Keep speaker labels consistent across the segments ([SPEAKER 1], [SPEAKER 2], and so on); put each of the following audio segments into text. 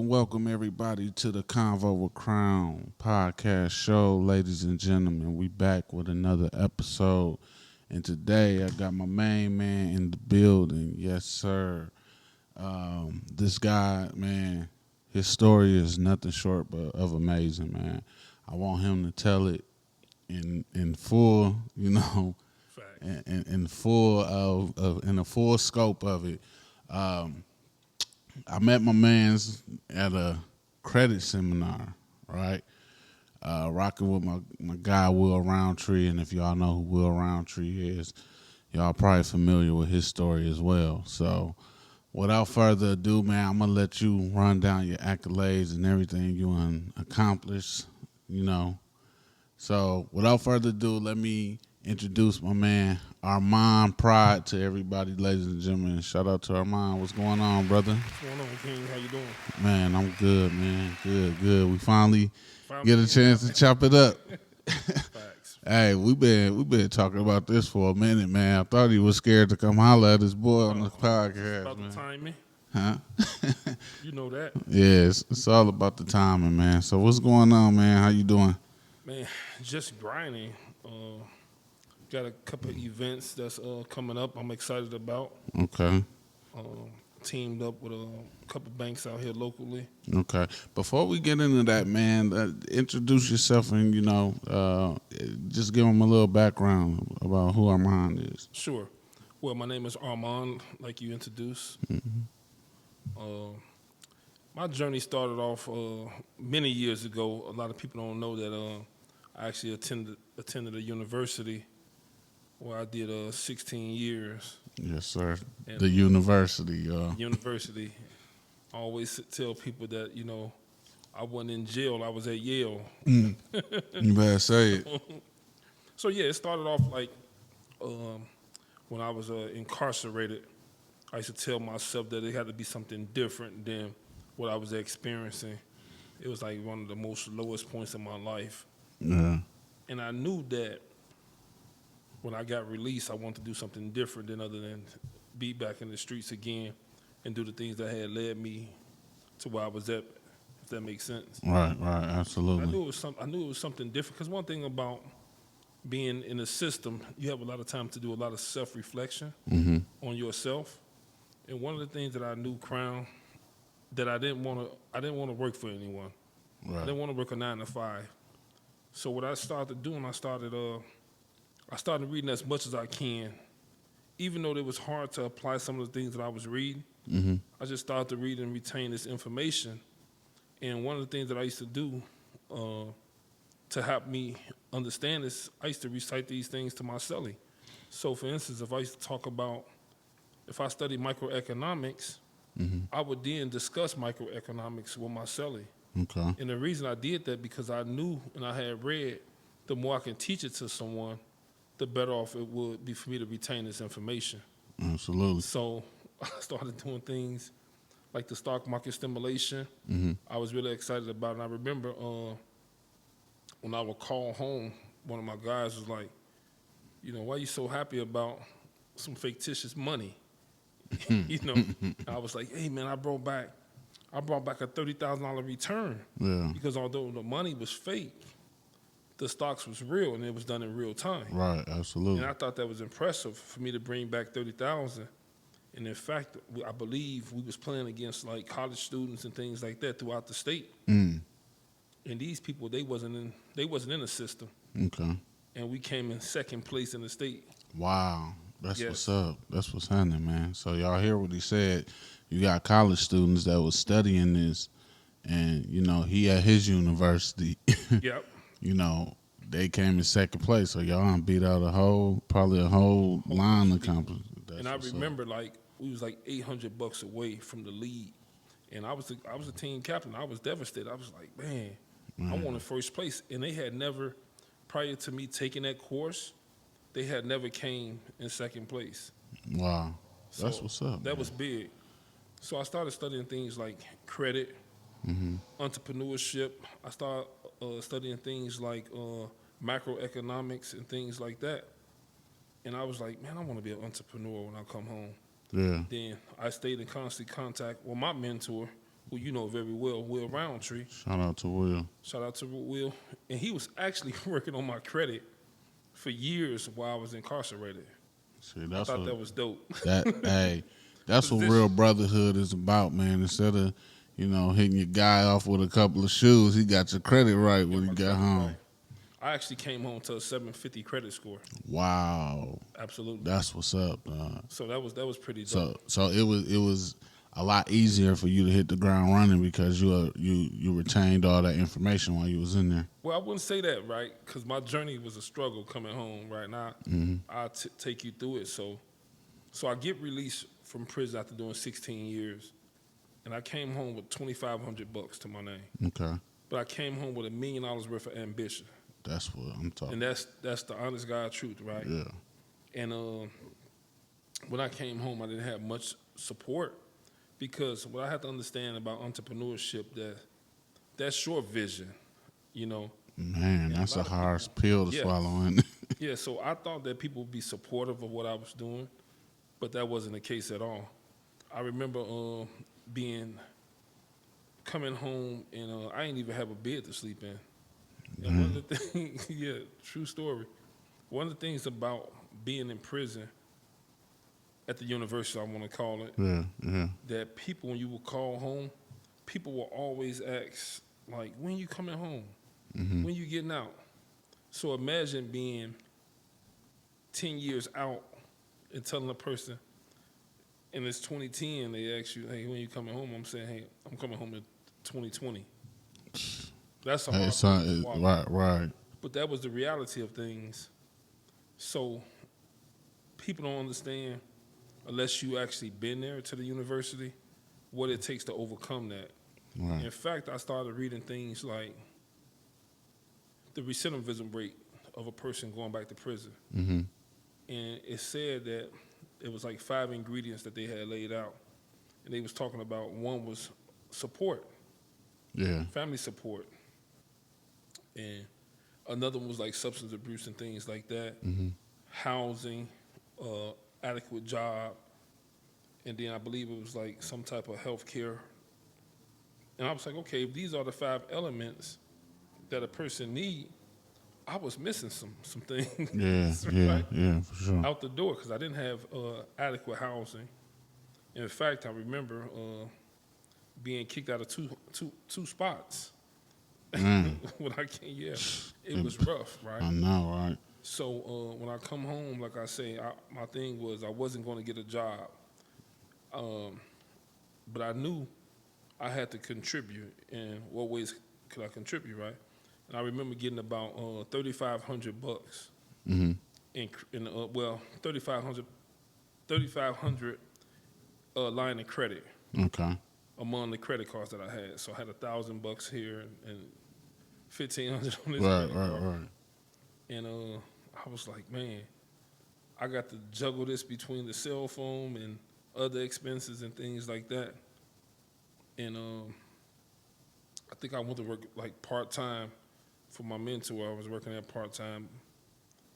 [SPEAKER 1] Welcome everybody to the Convo with Crown podcast show, ladies and gentlemen. We back with another episode, and today I got my main man in the building. Yes, sir. This guy, man, his story is nothing short but of amazing, man. I want him to tell it in full, in full of in the full scope of it. I met my man's at a credit seminar, right? Rocking with my guy Will Roundtree, and if y'all know who Will Roundtree is, y'all probably familiar with his story as well. So, without further ado, man, I'm gonna let you run down your accolades and everything you accomplished, So, without further ado, let me introduce my man Armond Pride to everybody, ladies and gentlemen. Shout out to Armond. What's going on, brother?
[SPEAKER 2] What's going on, King? How you doing?
[SPEAKER 1] Man, I'm good, man. Good. We finally get a chance to chop it up.
[SPEAKER 2] Facts.
[SPEAKER 1] Hey, we been talking about this for a minute, man. I thought he was scared to come holler at his boy on the podcast,
[SPEAKER 2] About
[SPEAKER 1] man.
[SPEAKER 2] the timing.
[SPEAKER 1] Huh?
[SPEAKER 2] You know that.
[SPEAKER 1] Yeah, it's all about the timing, man. So what's going on, man? How you doing?
[SPEAKER 2] Man, just grinding. Got a couple of events that's coming up I'm excited about.
[SPEAKER 1] Okay.
[SPEAKER 2] Teamed up with a couple banks out here locally.
[SPEAKER 1] Okay. Before we get into that, man, introduce yourself and, just give them a little background about who Armond is.
[SPEAKER 2] Sure. Well, my name is Armond, like you introduced.
[SPEAKER 1] Mm-hmm.
[SPEAKER 2] My journey started off many years ago. A lot of people don't know that I actually attended a university where I did 16 years.
[SPEAKER 1] Yes, sir.
[SPEAKER 2] And
[SPEAKER 1] the university,
[SPEAKER 2] University. I always tell people that, I wasn't in jail. I was at Yale.
[SPEAKER 1] You better say it.
[SPEAKER 2] So, yeah, it started off like when I was incarcerated. I used to tell myself that it had to be something different than what I was experiencing. It was like one of the most lowest points in my life.
[SPEAKER 1] Yeah.
[SPEAKER 2] And I knew that when I got released, I wanted to do something different than other than be back in the streets again and do the things that had led me to where I was at, if that makes sense.
[SPEAKER 1] Right, absolutely.
[SPEAKER 2] I knew it was something different because one thing about being in the system, you have a lot of time to do a lot of self-reflection on yourself. And one of the things that I knew, Crown, that I didn't want to work for anyone.
[SPEAKER 1] Right.
[SPEAKER 2] I didn't want to work a 9 to 5. So what I started doing, I started reading as much as I can. Even though it was hard to apply some of the things that I was reading, I just started to read and retain this information. And one of the things that I used to do to help me understand this, I used to recite these things to my cellie. So, for instance, if I studied microeconomics, I would then discuss microeconomics with my cellie.
[SPEAKER 1] Okay.
[SPEAKER 2] And the reason I did that because I knew and I had read, the more I can teach it to someone, the better off it would be for me to retain this information.
[SPEAKER 1] Absolutely.
[SPEAKER 2] So I started doing things like the stock market stimulation. I was really excited about it. And I remember when I would call home, one of my guys was like, why are you so happy about some fictitious money? I was like, hey, man, I brought back a $30,000 return.
[SPEAKER 1] Yeah.
[SPEAKER 2] Because although the money was fake, the stocks was real and it was done in real time.
[SPEAKER 1] Right, absolutely.
[SPEAKER 2] And I thought that was impressive for me to bring back 30,000. And in fact, I believe we was playing against like college students and things like that throughout the state. And these people, they wasn't in the system.
[SPEAKER 1] Okay.
[SPEAKER 2] And we came in second place in the state.
[SPEAKER 1] Wow. That's
[SPEAKER 2] Yes.
[SPEAKER 1] what's up. That's what's happening, man. So y'all hear what he said. You got college students that was studying this, and he at his university.
[SPEAKER 2] Yep.
[SPEAKER 1] They came in second place. So y'all beat out probably a whole line of companies.
[SPEAKER 2] And I remember we was like $800 away from the lead, and I was a team captain. I was devastated. I was like, man, I wanted first place, and they had never, prior to me taking that course, they had never came in second place.
[SPEAKER 1] Wow. That's what's up.
[SPEAKER 2] That was big. So I started studying things like credit, entrepreneurship. I started studying things like macroeconomics and things like that. And I was like, man, I want to be an entrepreneur when I come home.
[SPEAKER 1] Yeah.
[SPEAKER 2] Then I stayed in constant contact with my mentor, who you know very well, Will Roundtree.
[SPEAKER 1] Shout out to Will.
[SPEAKER 2] Shout out to Will. And he was actually working on my credit for years while I was incarcerated.
[SPEAKER 1] See,
[SPEAKER 2] I
[SPEAKER 1] that's
[SPEAKER 2] thought
[SPEAKER 1] what
[SPEAKER 2] that was dope.
[SPEAKER 1] hey, that's what real brotherhood is about, man. Instead of, hitting your guy off with a couple of shoes, he got your credit right when you got home. Right.
[SPEAKER 2] I actually came home to a 750 credit score.
[SPEAKER 1] Wow.
[SPEAKER 2] Absolutely.
[SPEAKER 1] That's what's up, dog.
[SPEAKER 2] So that was pretty dope.
[SPEAKER 1] So it was a lot easier for you to hit the ground running because you retained all that information while you was in there.
[SPEAKER 2] Well, I wouldn't say that, right? Because my journey was a struggle coming home. Right now, I'll take you through it. So I get released from prison after doing 16 years, and I came home with $2,500 to my name.
[SPEAKER 1] Okay.
[SPEAKER 2] But I came home with $1 million worth of ambition.
[SPEAKER 1] That's what I'm talking.
[SPEAKER 2] And that's the honest God truth, right?
[SPEAKER 1] Yeah.
[SPEAKER 2] And when I came home, I didn't have much support because what I had to understand about entrepreneurship that's short vision,
[SPEAKER 1] Man, that's a hard pill to swallow.
[SPEAKER 2] Yeah, so I thought that people would be supportive of what I was doing, but that wasn't the case at all. I remember coming home and I didn't even have a bed to sleep in. And one of the things, true story. One of the things about being in prison at the university, I want to call it, that people, when you would call home, people will always ask, like, when you coming home? When you getting out? So imagine being 10 years out and telling a person, and it's 2010, they ask you, hey, when you coming home? I'm saying, hey, I'm coming home in 2020. That's a hard
[SPEAKER 1] right.
[SPEAKER 2] But that was the reality of things. So people don't understand, unless you actually been there to the university, what it takes to overcome that.
[SPEAKER 1] Right.
[SPEAKER 2] In fact, I started reading things like the recidivism rate of a person going back to prison. And it said that it was like 5 ingredients that they had laid out. And they was talking about one was support.
[SPEAKER 1] Yeah.
[SPEAKER 2] Family support. And another one was like substance abuse and things like that. Housing, adequate job. And then I believe it was like some type of health care. And I was like, okay, if these are the 5 elements that a person need, I was missing some things.
[SPEAKER 1] Yeah, for sure.
[SPEAKER 2] Out the door, because I didn't have adequate housing. In fact, I remember being kicked out of two spots. When I came, it was rough, right?
[SPEAKER 1] I know, right?
[SPEAKER 2] So when I come home, like I say, my thing was I wasn't going to get a job, but I knew I had to contribute. And what ways could I contribute, right? And I remember getting about $3,500 in well, 3,500 line of credit.
[SPEAKER 1] Okay.
[SPEAKER 2] Among the credit cards that I had, so I had $1,000 here and 1,500 on this.
[SPEAKER 1] Right.
[SPEAKER 2] And I was like, man, I got to juggle this between the cell phone and other expenses and things like that. And I think I went to work like part-time for my mentor. I was working at part-time.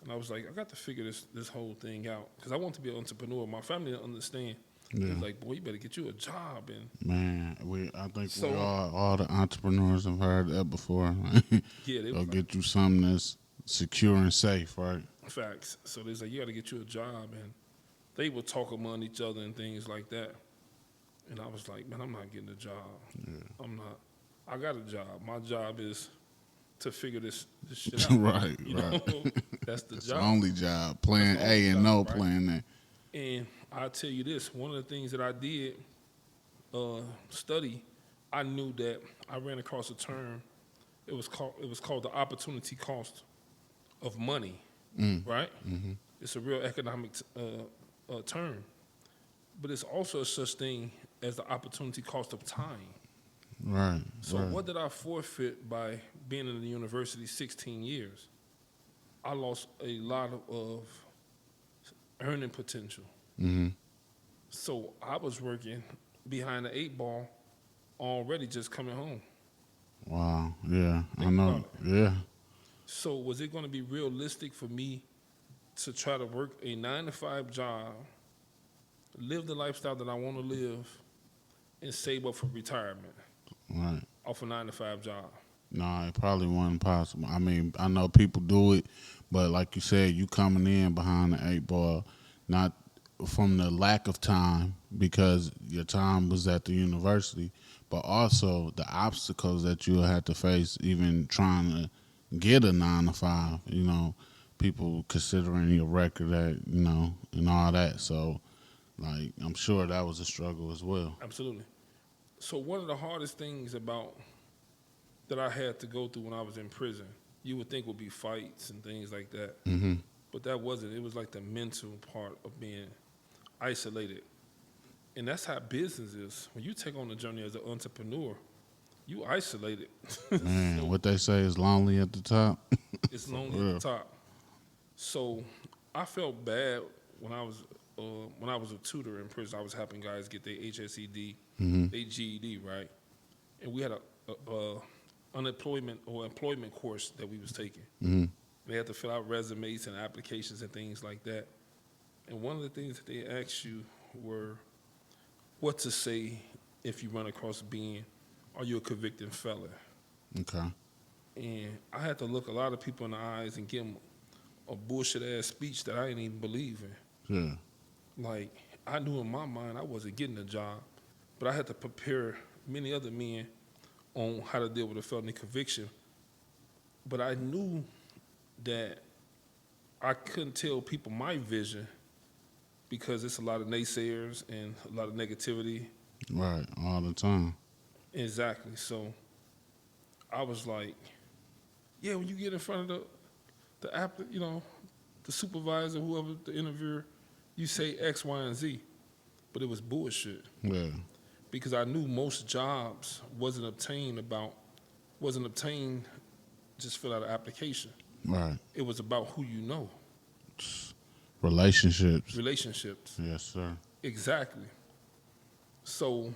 [SPEAKER 2] And I was like, I got to figure this whole thing out. Because I want to be an entrepreneur. My family didn't understand. Yeah. It was like, boy, you better get you a job. And
[SPEAKER 1] man, I think we all the entrepreneurs have heard that before.
[SPEAKER 2] They
[SPEAKER 1] go get you something that's secure and safe, right?
[SPEAKER 2] Facts. So they was like, you got to get you a job. And they would talk among each other and things like that. And I was like, man, I'm not getting a job. Yeah. I'm not. I got a job. My job is to figure this shit out.
[SPEAKER 1] Right.
[SPEAKER 2] That's the
[SPEAKER 1] That's
[SPEAKER 2] job.
[SPEAKER 1] The only job. Plan A and no plan A.
[SPEAKER 2] And I'll tell you this, one of the things that I did study, I knew that I ran across a term. It was called the opportunity cost of money, right? It's a real economic term. But it's also a such thing as the opportunity cost of time.
[SPEAKER 1] Right.
[SPEAKER 2] So what did I forfeit by being in the university 16 years? I lost a lot of earning potential. So I was working behind the 8 ball already just coming home.
[SPEAKER 1] Wow. Yeah. I
[SPEAKER 2] Think about
[SPEAKER 1] know.
[SPEAKER 2] it.
[SPEAKER 1] Yeah.
[SPEAKER 2] So was it going to be realistic for me to try to work a 9 to 5 job, live the lifestyle that I want to live, and save up for retirement
[SPEAKER 1] Right.
[SPEAKER 2] off a 9 to 5 job?
[SPEAKER 1] No, it probably wasn't possible. I mean, I know people do it, but like you said, you coming in behind the eight ball, not from the lack of time because your time was at the university, but also the obstacles that you'll have to face even trying to get a 9 to 5. People considering your record at and all that. So, like, I'm sure that was a struggle as well.
[SPEAKER 2] Absolutely. So one of the hardest things about that I had to go through when I was in prison, you would think would be fights and things like that,
[SPEAKER 1] Hmm.
[SPEAKER 2] but that wasn't. It was like the mental part of being isolated, and that's how business is. When you take on the journey as an entrepreneur, you isolated.
[SPEAKER 1] Man,
[SPEAKER 2] So
[SPEAKER 1] what they say is lonely at the top.
[SPEAKER 2] it's
[SPEAKER 1] For
[SPEAKER 2] lonely
[SPEAKER 1] real.
[SPEAKER 2] at the top. So I felt bad when I was a tutor in prison. I was helping guys get their HSED, their GED, right? And we had a unemployment or employment course that we was taking.
[SPEAKER 1] Hmm.
[SPEAKER 2] They had to fill out resumes and applications and things like that. And one of the things that they asked you were what to say if you run across being, are you a convicted felon?
[SPEAKER 1] Okay.
[SPEAKER 2] And I had to look a lot of people in the eyes and give them a bullshit ass speech that I didn't even believe in.
[SPEAKER 1] Yeah.
[SPEAKER 2] Like, I knew in my mind I wasn't getting a job, but I had to prepare many other men on how to deal with a felony conviction. But I knew that I couldn't tell people my vision because it's a lot of naysayers and a lot of negativity.
[SPEAKER 1] Right. All the time.
[SPEAKER 2] Exactly. So I was like, yeah, when you get in front of the supervisor, whoever, the interviewer, you say X, Y, and Z. But it was bullshit
[SPEAKER 1] Yeah.
[SPEAKER 2] because I knew most jobs wasn't obtained just fill out an application.
[SPEAKER 1] Right.
[SPEAKER 2] It was about who you know,
[SPEAKER 1] Relationships.
[SPEAKER 2] relationships.
[SPEAKER 1] Yes, sir.
[SPEAKER 2] Exactly. So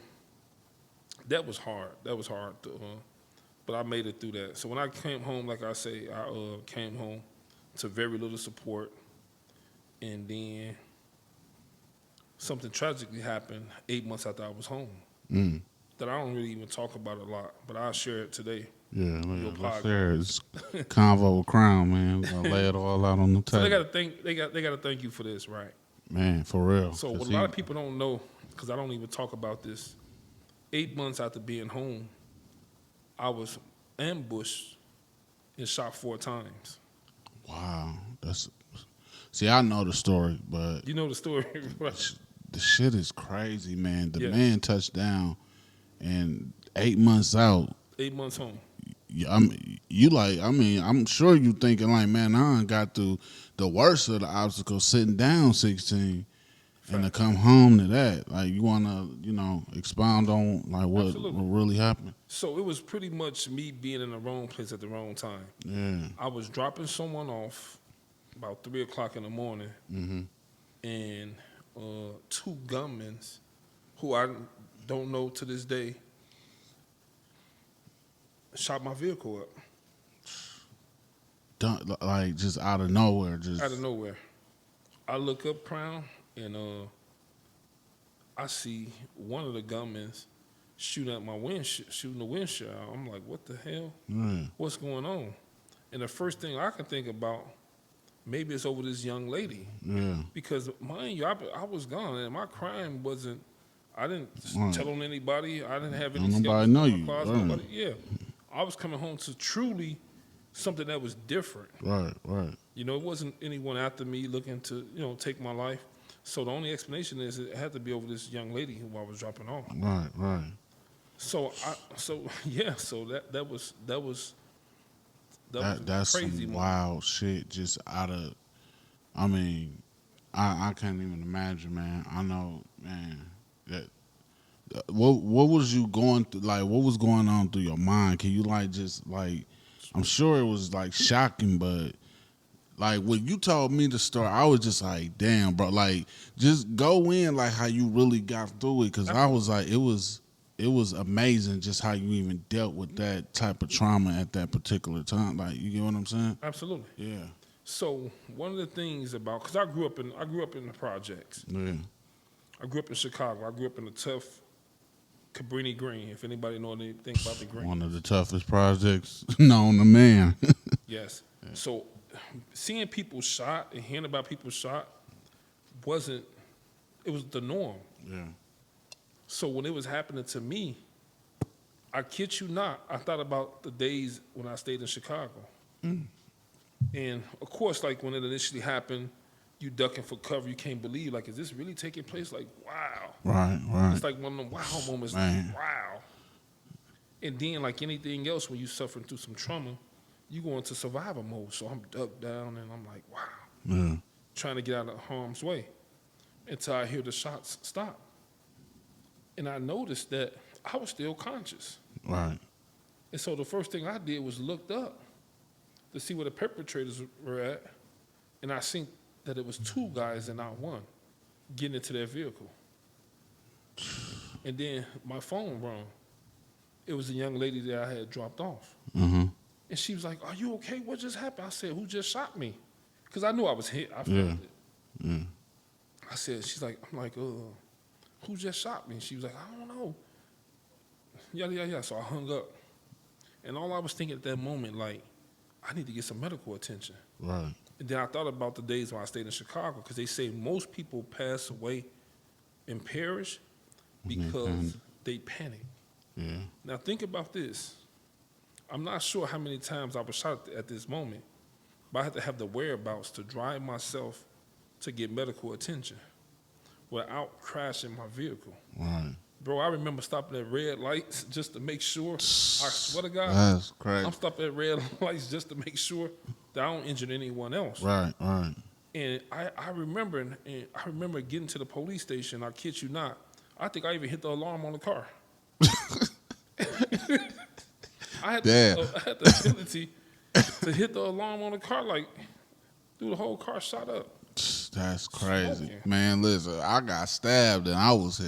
[SPEAKER 2] that was hard. But I made it through that. So when I came home, like I say, I came home to very little support, and then something tragically happened 8 months after I was home
[SPEAKER 1] Mm.
[SPEAKER 2] that I don't really even talk about a lot, but I'll share it today.
[SPEAKER 1] Yeah.
[SPEAKER 2] Your
[SPEAKER 1] Let's
[SPEAKER 2] podcast.
[SPEAKER 1] share it. It's Convo with Crown, man. We're gonna lay it all out on the
[SPEAKER 2] So they
[SPEAKER 1] table.
[SPEAKER 2] got to thank you for this, right?
[SPEAKER 1] Man, for real.
[SPEAKER 2] So
[SPEAKER 1] 'Cause
[SPEAKER 2] what a lot of people don't know, because I don't even talk about this, 8 months after being home, I was ambushed and shot 4 times.
[SPEAKER 1] Wow. See, I know the story, but
[SPEAKER 2] You know the story, right?
[SPEAKER 1] the shit is crazy, man. The
[SPEAKER 2] Yeah.
[SPEAKER 1] man touched down, and 8 months out,
[SPEAKER 2] 8 months home.
[SPEAKER 1] I'm sure you thinking like, man, I done got through the worst of the obstacles sitting down 16 and to
[SPEAKER 2] Fact.
[SPEAKER 1] come home to that. Like, you want to, expound on like what
[SPEAKER 2] Absolutely.
[SPEAKER 1] really happened?
[SPEAKER 2] So it was pretty much me being in the wrong place at the wrong time.
[SPEAKER 1] Yeah.
[SPEAKER 2] I was dropping someone off about 3 o'clock in the morning,
[SPEAKER 1] Mm-hmm.
[SPEAKER 2] and 2 gunmen who I don't know to this day shot my vehicle up
[SPEAKER 1] Like, just out of nowhere. Just
[SPEAKER 2] out of nowhere. I look up Crown, and I see one of the gunmen shooting at my shooting the windshield. I'm like, what the hell?
[SPEAKER 1] Yeah.
[SPEAKER 2] What's going on? And the first thing I can think about, maybe it's over this young lady.
[SPEAKER 1] Yeah.
[SPEAKER 2] Because, mind you, I was gone, and my crime wasn't, I didn't
[SPEAKER 1] Right.
[SPEAKER 2] tell on anybody. I didn't have any
[SPEAKER 1] Don't nobody
[SPEAKER 2] skeletons
[SPEAKER 1] know
[SPEAKER 2] in my
[SPEAKER 1] you.
[SPEAKER 2] closet,
[SPEAKER 1] Right.
[SPEAKER 2] nobody- yeah. I was coming home to truly something that was different.
[SPEAKER 1] Right. Right.
[SPEAKER 2] You know, it wasn't anyone after me looking to, take my life. So the only explanation is it had to be over this young lady who I was dropping off.
[SPEAKER 1] Right. Right.
[SPEAKER 2] So that was
[SPEAKER 1] That's
[SPEAKER 2] crazy
[SPEAKER 1] some
[SPEAKER 2] moment.
[SPEAKER 1] wild shit. Just out of, I mean, I can't even imagine, man. I know, man. That what was you going through? Like, what was going on through your mind? Can you I'm sure it was like shocking, but like when you told me the story, I was just like, damn, bro. Like, just go in like how you really got through it, because I was like, it was it was amazing just how you even dealt with that type of trauma at that particular time. Like, you get what I'm saying?
[SPEAKER 2] Absolutely.
[SPEAKER 1] Yeah.
[SPEAKER 2] So one of the things about, because I grew up in the projects.
[SPEAKER 1] Yeah.
[SPEAKER 2] I grew up in Chicago. I grew up in the tough Cabrini Green. If anybody know anything about the Green.
[SPEAKER 1] One of the toughest projects known to man.
[SPEAKER 2] Yes. Yeah. So seeing people shot and hearing about people shot it was the norm.
[SPEAKER 1] Yeah.
[SPEAKER 2] So when it was happening to me, I kid you not, I thought about the days when I stayed in Chicago. And of course, like when it initially happened, you ducking for cover, you can't believe, like, is this really taking place? Like, wow.
[SPEAKER 1] Right.
[SPEAKER 2] It's like one of them wow moments,
[SPEAKER 1] Man.
[SPEAKER 2] like, wow. And then, like anything else, when you're suffering through some trauma, you go into survival mode. So I'm ducked down and I'm like, wow.
[SPEAKER 1] Yeah.
[SPEAKER 2] Trying to get out of harm's way until I hear the shots stop. And I noticed that I was still conscious.
[SPEAKER 1] Right.
[SPEAKER 2] And so the first thing I did was looked up to see where the perpetrators were at, and I seen that it was two guys and not one getting into their vehicle. And then my phone rang. It was a young lady that I had dropped off.
[SPEAKER 1] Mm-hmm.
[SPEAKER 2] And she was like, "Are you okay? What just happened?" I said, "Who just shot me?" Because I knew I was hit. I felt it.
[SPEAKER 1] Yeah.
[SPEAKER 2] I said, I'm like, who just shot me? And she was like, "I don't know." Yada. So I hung up. And all I was thinking at that moment, like, I need to get some medical attention.
[SPEAKER 1] Right.
[SPEAKER 2] And then I thought about the days when I stayed in Chicago, because they say most people pass away and perish because they panic.
[SPEAKER 1] Yeah.
[SPEAKER 2] Now think about this. I'm not sure how many times I was shot at this moment, but I had to have the whereabouts to drive myself to get medical attention without crashing my vehicle.
[SPEAKER 1] Right.
[SPEAKER 2] Bro, I remember stopping at red lights just to make sure. I swear to God,
[SPEAKER 1] That's crazy.
[SPEAKER 2] I'm stopping at red lights just to make sure that I don't injure anyone else.
[SPEAKER 1] Right.
[SPEAKER 2] And I remember getting to the police station. I kid you not. I think I even hit the alarm on the car. I had the ability to hit the alarm on the car, like, dude, the whole car shot up.
[SPEAKER 1] That's crazy.
[SPEAKER 2] Smoking.
[SPEAKER 1] Man, listen, I got stabbed and I was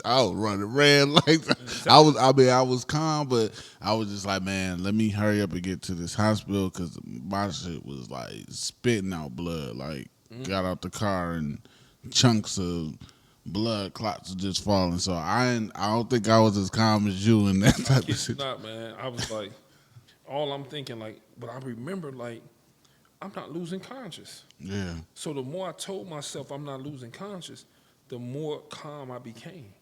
[SPEAKER 1] running red lights.
[SPEAKER 2] Exactly.
[SPEAKER 1] I was calm, but I was just like, man, let me hurry up and get to this hospital because my shit was like spitting out blood. Like, got out the car and chunks of blood clots were just falling. So I don't think I was as calm as you in that type of situation.
[SPEAKER 2] Not, man. I was like, all I'm thinking, like, but I remember, like, I'm not losing conscious.
[SPEAKER 1] Yeah.
[SPEAKER 2] So the more I told myself I'm not losing conscious, the more calm I became.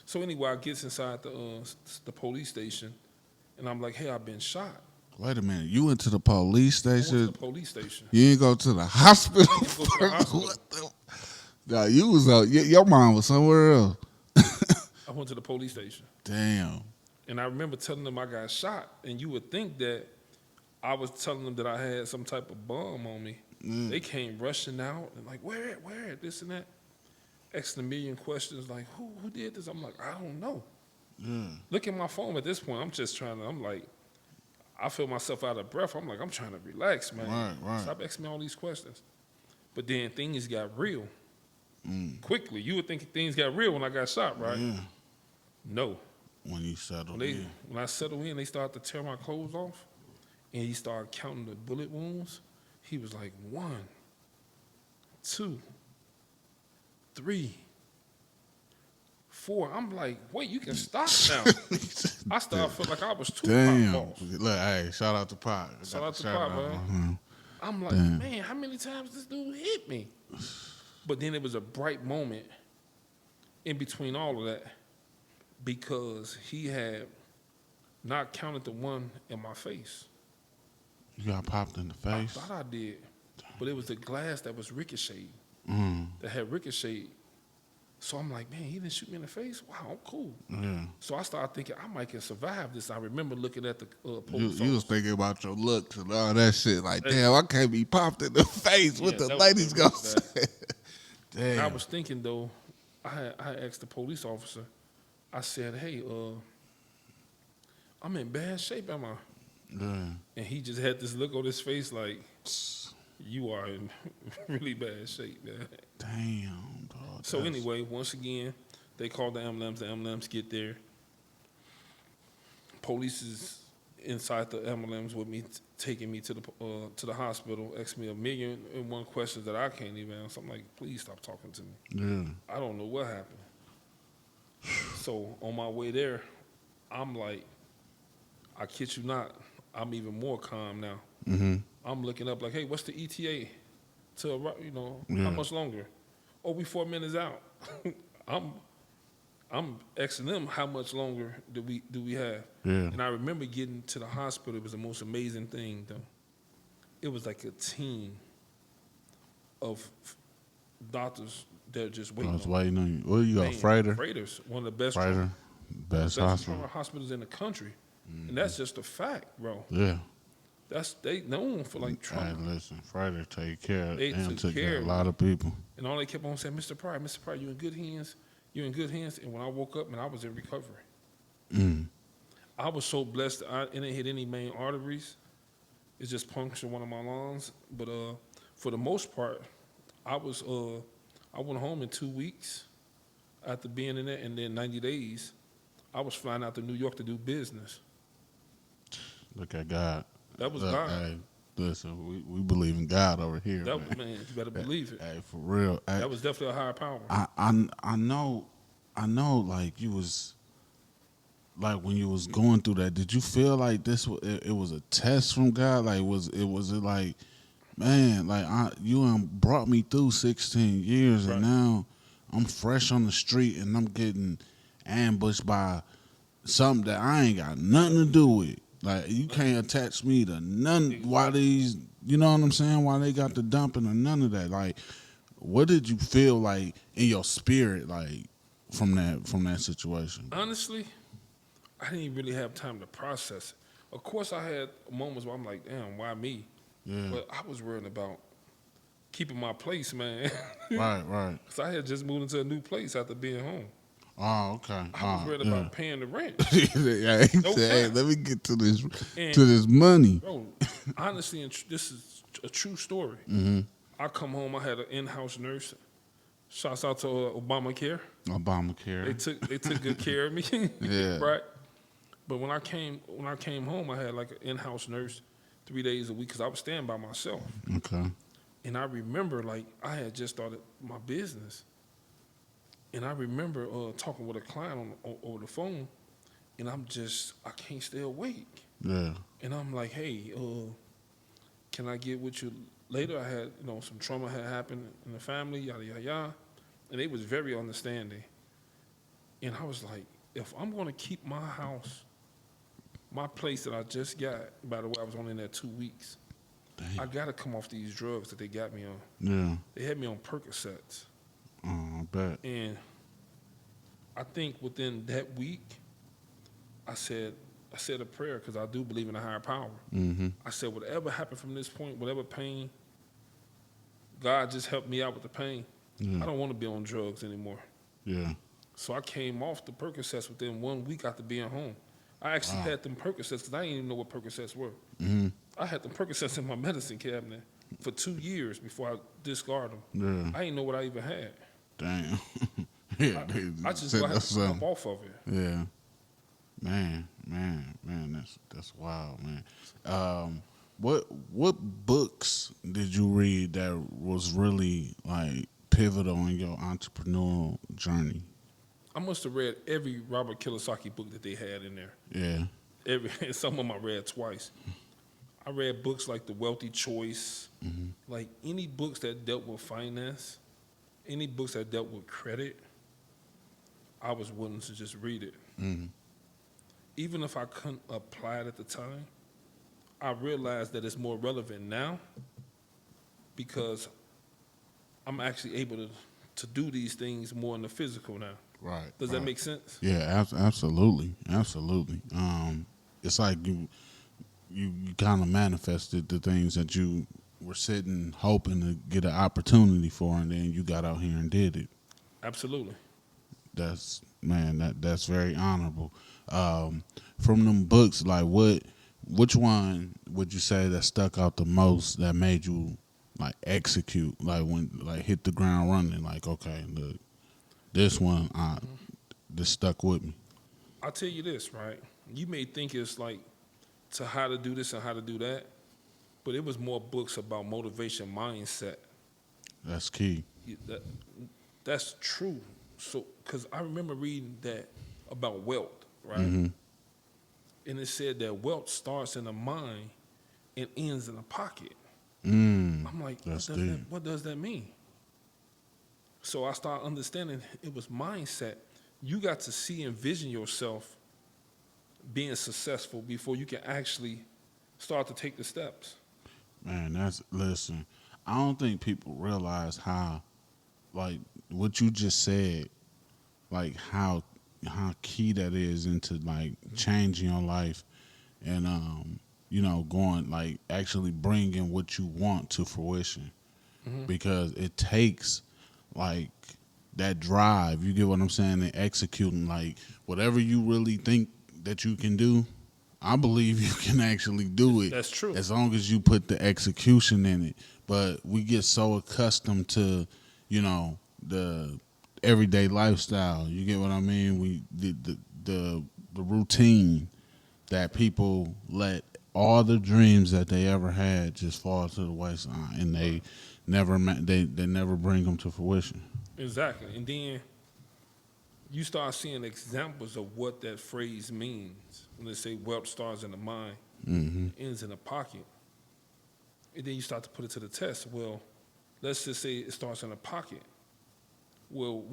[SPEAKER 2] So anyway, I get inside the police station, and I'm like, hey, I've been shot.
[SPEAKER 1] Wait a minute. You went to the police
[SPEAKER 2] I went
[SPEAKER 1] station?
[SPEAKER 2] to the police station.
[SPEAKER 1] You didn't go to the hospital?
[SPEAKER 2] I didn't go to the hospital.
[SPEAKER 1] What the? Nah, you was out. Your mind was somewhere else.
[SPEAKER 2] I went to the police station.
[SPEAKER 1] Damn.
[SPEAKER 2] And I remember telling them I got shot, and you would think that I was telling them that I had some type of bomb on me. They came rushing out and like, where, this and that. Asking a million questions like, who did this? I'm like, I don't know. Look at my phone at this point. I'm just I'm like, I feel myself out of breath. I'm like, I'm trying to relax, man.
[SPEAKER 1] Right.
[SPEAKER 2] Stop asking me all these questions. But then things got real quickly. You would think things got real when I got shot, right?
[SPEAKER 1] Yeah.
[SPEAKER 2] No.
[SPEAKER 1] When you settled in.
[SPEAKER 2] When I settled in, they started to tear my clothes off, and he started counting the bullet wounds. He was like, 1, 2, 3, 4. I'm like, wait, you can stop now. I started feeling like I was too
[SPEAKER 1] Damn.
[SPEAKER 2] off.
[SPEAKER 1] Look, hey, shout out to Pop.
[SPEAKER 2] Shout out to Pop, man. I'm like, man, how many times this dude hit me? But then it was a bright moment in between all of that because he had not counted the one in my face.
[SPEAKER 1] You got popped in the face?
[SPEAKER 2] I thought I did, but it was the glass that was ricocheted, that had ricocheted. So I'm like, man, he didn't shoot me in the face? Wow, I'm cool.
[SPEAKER 1] Yeah.
[SPEAKER 2] So I started thinking, I might can survive this. I remember looking at the police
[SPEAKER 1] You was thinking about your looks and all that shit. Like, damn, I can't be popped in the face. What the ladies gonna say? Damn.
[SPEAKER 2] I was thinking, though, I asked the police officer, I said, hey, I'm in bad shape, am I?
[SPEAKER 1] Yeah.
[SPEAKER 2] And he just had this look on his face like, you are in really bad shape, man.
[SPEAKER 1] Damn, dog.
[SPEAKER 2] So anyway, once again, they called the ambulance. The ambulance get there. police is inside the ambulance with me, taking me to the hospital, asking me 1,000,001 questions that I can't even answer. I'm like, please stop talking to me.
[SPEAKER 1] Yeah.
[SPEAKER 2] I don't know what happened. So on my way there, I'm like, I kid you not, I'm even more calm now.
[SPEAKER 1] Mm-hmm.
[SPEAKER 2] I'm looking up like, hey, what's the ETA? How
[SPEAKER 1] Yeah.
[SPEAKER 2] much longer? Oh, we 4 minutes out. I'm asking them how much longer do we have?
[SPEAKER 1] Yeah.
[SPEAKER 2] And I remember getting to the hospital. It was the most amazing thing, though. It was like a team of doctors that are just
[SPEAKER 1] I
[SPEAKER 2] waiting
[SPEAKER 1] was
[SPEAKER 2] on
[SPEAKER 1] waiting on you. What you got,
[SPEAKER 2] man,
[SPEAKER 1] Freighter?
[SPEAKER 2] Freighters, one of the best
[SPEAKER 1] Freighter. Best hospital.
[SPEAKER 2] trauma hospitals in the country. And that's just a fact, bro.
[SPEAKER 1] Yeah.
[SPEAKER 2] They known for like
[SPEAKER 1] Hey,
[SPEAKER 2] trauma.
[SPEAKER 1] listen, Freighter take care.
[SPEAKER 2] They
[SPEAKER 1] They
[SPEAKER 2] took
[SPEAKER 1] took
[SPEAKER 2] care
[SPEAKER 1] care
[SPEAKER 2] of
[SPEAKER 1] of a lot of people.
[SPEAKER 2] And all they kept on saying, Mr. Pryor, you in good hands. You in good hands. And when I woke up, man, I was in recovery.
[SPEAKER 1] Mm.
[SPEAKER 2] I was so blessed. It didn't hit any main arteries. It just punctured one of my lungs. But for the most part, I went home in 2 weeks after being in there, and then 90 days, I was flying out to New York to do business.
[SPEAKER 1] Look at God.
[SPEAKER 2] That was
[SPEAKER 1] Look,
[SPEAKER 2] God.
[SPEAKER 1] Hey, listen, we believe in God over here.
[SPEAKER 2] That
[SPEAKER 1] man.
[SPEAKER 2] was, man, you better believe it.
[SPEAKER 1] Hey, for real. Hey,
[SPEAKER 2] That was definitely a higher power.
[SPEAKER 1] I know, like you was, like when you was going through that, did you feel like it was a test from God? Like was it like, man, like you brought me through 16 years
[SPEAKER 2] Right.
[SPEAKER 1] and now I'm fresh on the street and I'm getting ambushed by something that I ain't got nothing to do with. Like you can't attach me to none. Why these? You know what I'm saying? Why they got the dumping or none of that? Like, what did you feel like in your spirit, like from that situation?
[SPEAKER 2] Honestly, I didn't really have time to process it. Of course, I had moments where I'm like, damn, why me?
[SPEAKER 1] Yeah.
[SPEAKER 2] But I was worried about keeping my place, man.
[SPEAKER 1] Right.
[SPEAKER 2] Because I had just moved into a new place after being home.
[SPEAKER 1] Oh, okay.
[SPEAKER 2] I was worried about paying the rent.
[SPEAKER 1] Yeah, he
[SPEAKER 2] No
[SPEAKER 1] said, hey,
[SPEAKER 2] cap.
[SPEAKER 1] let me get to this
[SPEAKER 2] And-
[SPEAKER 1] to this money.
[SPEAKER 2] Bro, honestly, this is a true story.
[SPEAKER 1] Mm-hmm.
[SPEAKER 2] I come home, I had an in-house nurse. Shouts out to Obamacare.
[SPEAKER 1] Obamacare.
[SPEAKER 2] They took good care of me.
[SPEAKER 1] Yeah.
[SPEAKER 2] Right. But when I came home, I had like an in-house nurse 3 days a week because I was staying by myself.
[SPEAKER 1] Okay.
[SPEAKER 2] And I remember, like, I had just started my business. And I remember talking with a client over the phone, and I can't stay awake.
[SPEAKER 1] Yeah.
[SPEAKER 2] And I'm like, hey, can I get with you later? I had, some trauma had happened in the family, yada, yada, yada. And they was very understanding. And I was like, if I'm going to keep my house, my place that I just got, by the way, I was only in there 2 weeks.
[SPEAKER 1] Dang.
[SPEAKER 2] I got to come off these drugs that they got me on.
[SPEAKER 1] Yeah.
[SPEAKER 2] They had me on Percocets.
[SPEAKER 1] Oh, I bet.
[SPEAKER 2] And I think within that week, I said a prayer because I do believe in a higher power.
[SPEAKER 1] Mm-hmm.
[SPEAKER 2] I said, whatever happened from this point, whatever pain, God just helped me out with the pain.
[SPEAKER 1] Yeah.
[SPEAKER 2] I don't want to be on drugs anymore.
[SPEAKER 1] Yeah.
[SPEAKER 2] So I came off the Percocets within 1 week after being home. I actually had them Percocets because I didn't even know what Percocets were.
[SPEAKER 1] Mm-hmm.
[SPEAKER 2] I had them Percocets in my medicine cabinet for 2 years before I discarded them.
[SPEAKER 1] Yeah.
[SPEAKER 2] I didn't know what I even had.
[SPEAKER 1] Damn. Yeah.
[SPEAKER 2] I just
[SPEAKER 1] said
[SPEAKER 2] had to
[SPEAKER 1] that's
[SPEAKER 2] come
[SPEAKER 1] something.
[SPEAKER 2] up off of it.
[SPEAKER 1] Yeah. Man, that's wild, man. What books did you read that was really like pivotal in your entrepreneurial journey?
[SPEAKER 2] I must have read every Robert Kiyosaki book that they had in there.
[SPEAKER 1] Yeah.
[SPEAKER 2] Some of them I read twice. I read books like The Wealthy Choice, like any books that dealt with finance, any books that dealt with credit, I was willing to just read it.
[SPEAKER 1] Mm-hmm.
[SPEAKER 2] Even if I couldn't apply it at the time, I realized that it's more relevant now because I'm actually able to do these things more in the physical now.
[SPEAKER 1] Right.
[SPEAKER 2] Does that make sense?
[SPEAKER 1] Yeah, absolutely. It's like you kind of manifested the things that you were sitting hoping to get an opportunity for, and then you got out here and did it.
[SPEAKER 2] Absolutely.
[SPEAKER 1] That's very honorable. From them books, like which one would you say that stuck out the most that made you like execute, like when like hit the ground running, like okay, look, this one this stuck with me.
[SPEAKER 2] I'll tell you this, right? You may think it's like to how to do this and how to do that, but it was more books about motivation, mindset.
[SPEAKER 1] That's key.
[SPEAKER 2] That, that's true. So, because I remember reading that about wealth, right?
[SPEAKER 1] Mm-hmm.
[SPEAKER 2] And it said that wealth starts in the mind and ends in the pocket. I'm like,
[SPEAKER 1] That's deep.
[SPEAKER 2] what does that mean? So I started understanding it was mindset. You got to see and vision yourself being successful before you can actually start to take the steps.
[SPEAKER 1] Man, listen. I don't think people realize how, like, what you just said, like how key that is into like changing your life and going like actually bringing what you want to fruition because it takes like that drive. You get what I'm saying? And executing like whatever you really think that you can do. I believe you can actually do it.
[SPEAKER 2] That's true.
[SPEAKER 1] As long as you put the execution in it. But we get so accustomed to, the everyday lifestyle. You get what I mean? We the routine that people let all the dreams that they ever had just fall to the wayside, and they never bring them to fruition.
[SPEAKER 2] Exactly. And then you start seeing examples of what that phrase means when they say wealth starts in the mind, ends in the pocket. And then you start to put it to the test. Well, let's just say it starts in the pocket. Well,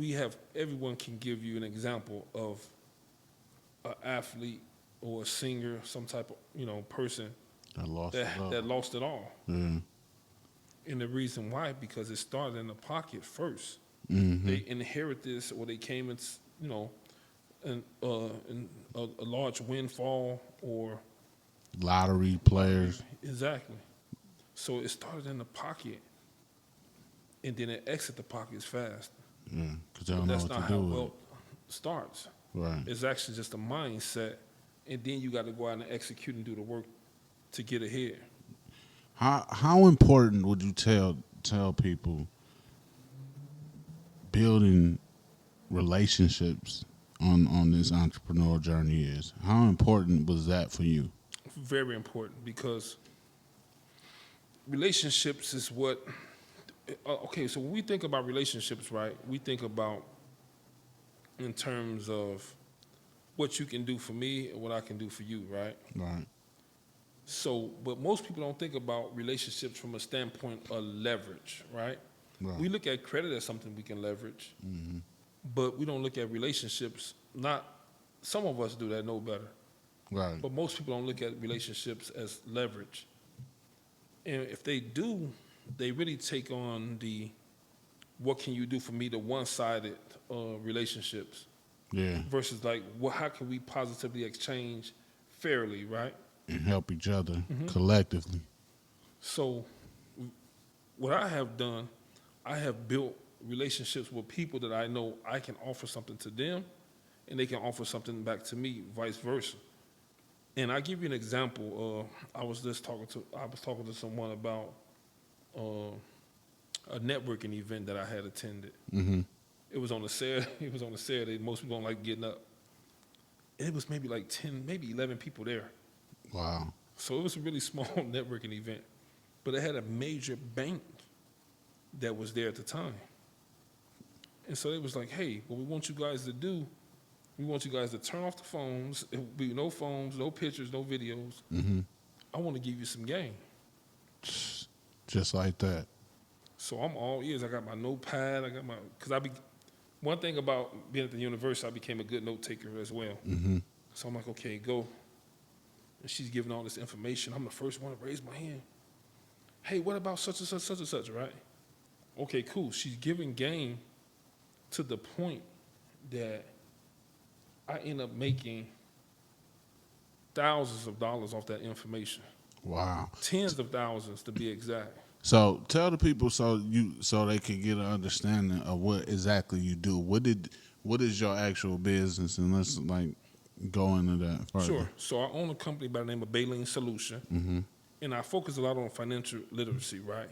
[SPEAKER 2] everyone can give you an example of an athlete or a singer, some type of person
[SPEAKER 1] I lost
[SPEAKER 2] that lost it all.
[SPEAKER 1] Yeah.
[SPEAKER 2] And the reason why, because it started in the pocket first.
[SPEAKER 1] Mm-hmm.
[SPEAKER 2] They inherit this, or they came in, in a large windfall or
[SPEAKER 1] Lottery players.
[SPEAKER 2] exactly. So it started in the pocket, and then it exit the pockets fast.
[SPEAKER 1] Yeah, because they
[SPEAKER 2] But
[SPEAKER 1] don't know
[SPEAKER 2] that's
[SPEAKER 1] what
[SPEAKER 2] not
[SPEAKER 1] to
[SPEAKER 2] how
[SPEAKER 1] do with
[SPEAKER 2] wealth
[SPEAKER 1] it.
[SPEAKER 2] starts.
[SPEAKER 1] Right.
[SPEAKER 2] It's actually just a mindset, and then you got to go out and execute and do the work to get ahead.
[SPEAKER 1] How important would you tell people building relationships on this entrepreneurial journey is? How important was that for you?
[SPEAKER 2] Very important, because relationships is what. Okay, so when we think about relationships, right? We think about in terms of what you can do for me and what I can do for you, right?
[SPEAKER 1] Right.
[SPEAKER 2] So, but most people don't think about relationships from a standpoint of leverage, right?
[SPEAKER 1] Right.
[SPEAKER 2] We look at credit as something we can leverage, but we don't look at relationships. Some of us do that, know better,
[SPEAKER 1] Right.
[SPEAKER 2] but most people don't look at relationships as leverage. And if they do, they really take on the what can you do for me, the one-sided relationships,
[SPEAKER 1] Yeah.
[SPEAKER 2] versus like how can we positively exchange fairly, right?
[SPEAKER 1] And help each other collectively.
[SPEAKER 2] So what I have done, I have built relationships with people that I know I can offer something to them and they can offer something back to me, vice versa. And I give you an example. I was talking to someone about a networking event that I had attended.
[SPEAKER 1] Mm-hmm.
[SPEAKER 2] It was on a Saturday. It was on a Saturday. Most people don't like getting up. And it was maybe like 10, maybe 11 people there.
[SPEAKER 1] Wow.
[SPEAKER 2] So it was a really small networking event. But it had a major bank that was there at the time. And so it was like, hey, what we want you guys to do, we want you guys to turn off the phones. It will be no phones, no pictures, no videos.
[SPEAKER 1] Mm-hmm.
[SPEAKER 2] I want to give you some game.
[SPEAKER 1] Just like that.
[SPEAKER 2] So I'm all ears. I got my notepad. One thing about being at the university, I became a good note taker as well.
[SPEAKER 1] Mm-hmm.
[SPEAKER 2] So I'm like, okay, go. And she's giving all this information. I'm the first one to raise my hand. Hey, what about such and such, such and such, right? Okay, cool. She's giving game to the point that I end up making thousands of dollars off that information.
[SPEAKER 1] Wow.
[SPEAKER 2] Tens of thousands to be exact.
[SPEAKER 1] So tell the people so they can get an understanding of what exactly you do. What is your actual business, and let's like go into that further.
[SPEAKER 2] Sure. So I own a company by the name of Baleen Solution, and I focus a lot on financial literacy. Right.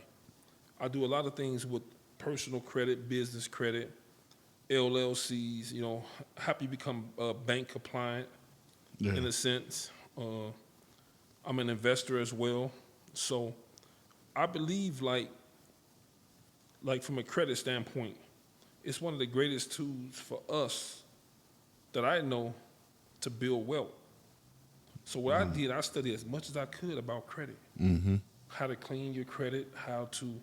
[SPEAKER 2] I do a lot of things with personal credit, business credit, LLCs. Help you become bank compliant. in a sense. I'm an investor as well. So I believe like from a credit standpoint, it's one of the greatest tools for us that I know to build wealth. So what I did, I studied as much as I could about credit.
[SPEAKER 1] Mm-hmm.
[SPEAKER 2] How to clean your credit, how to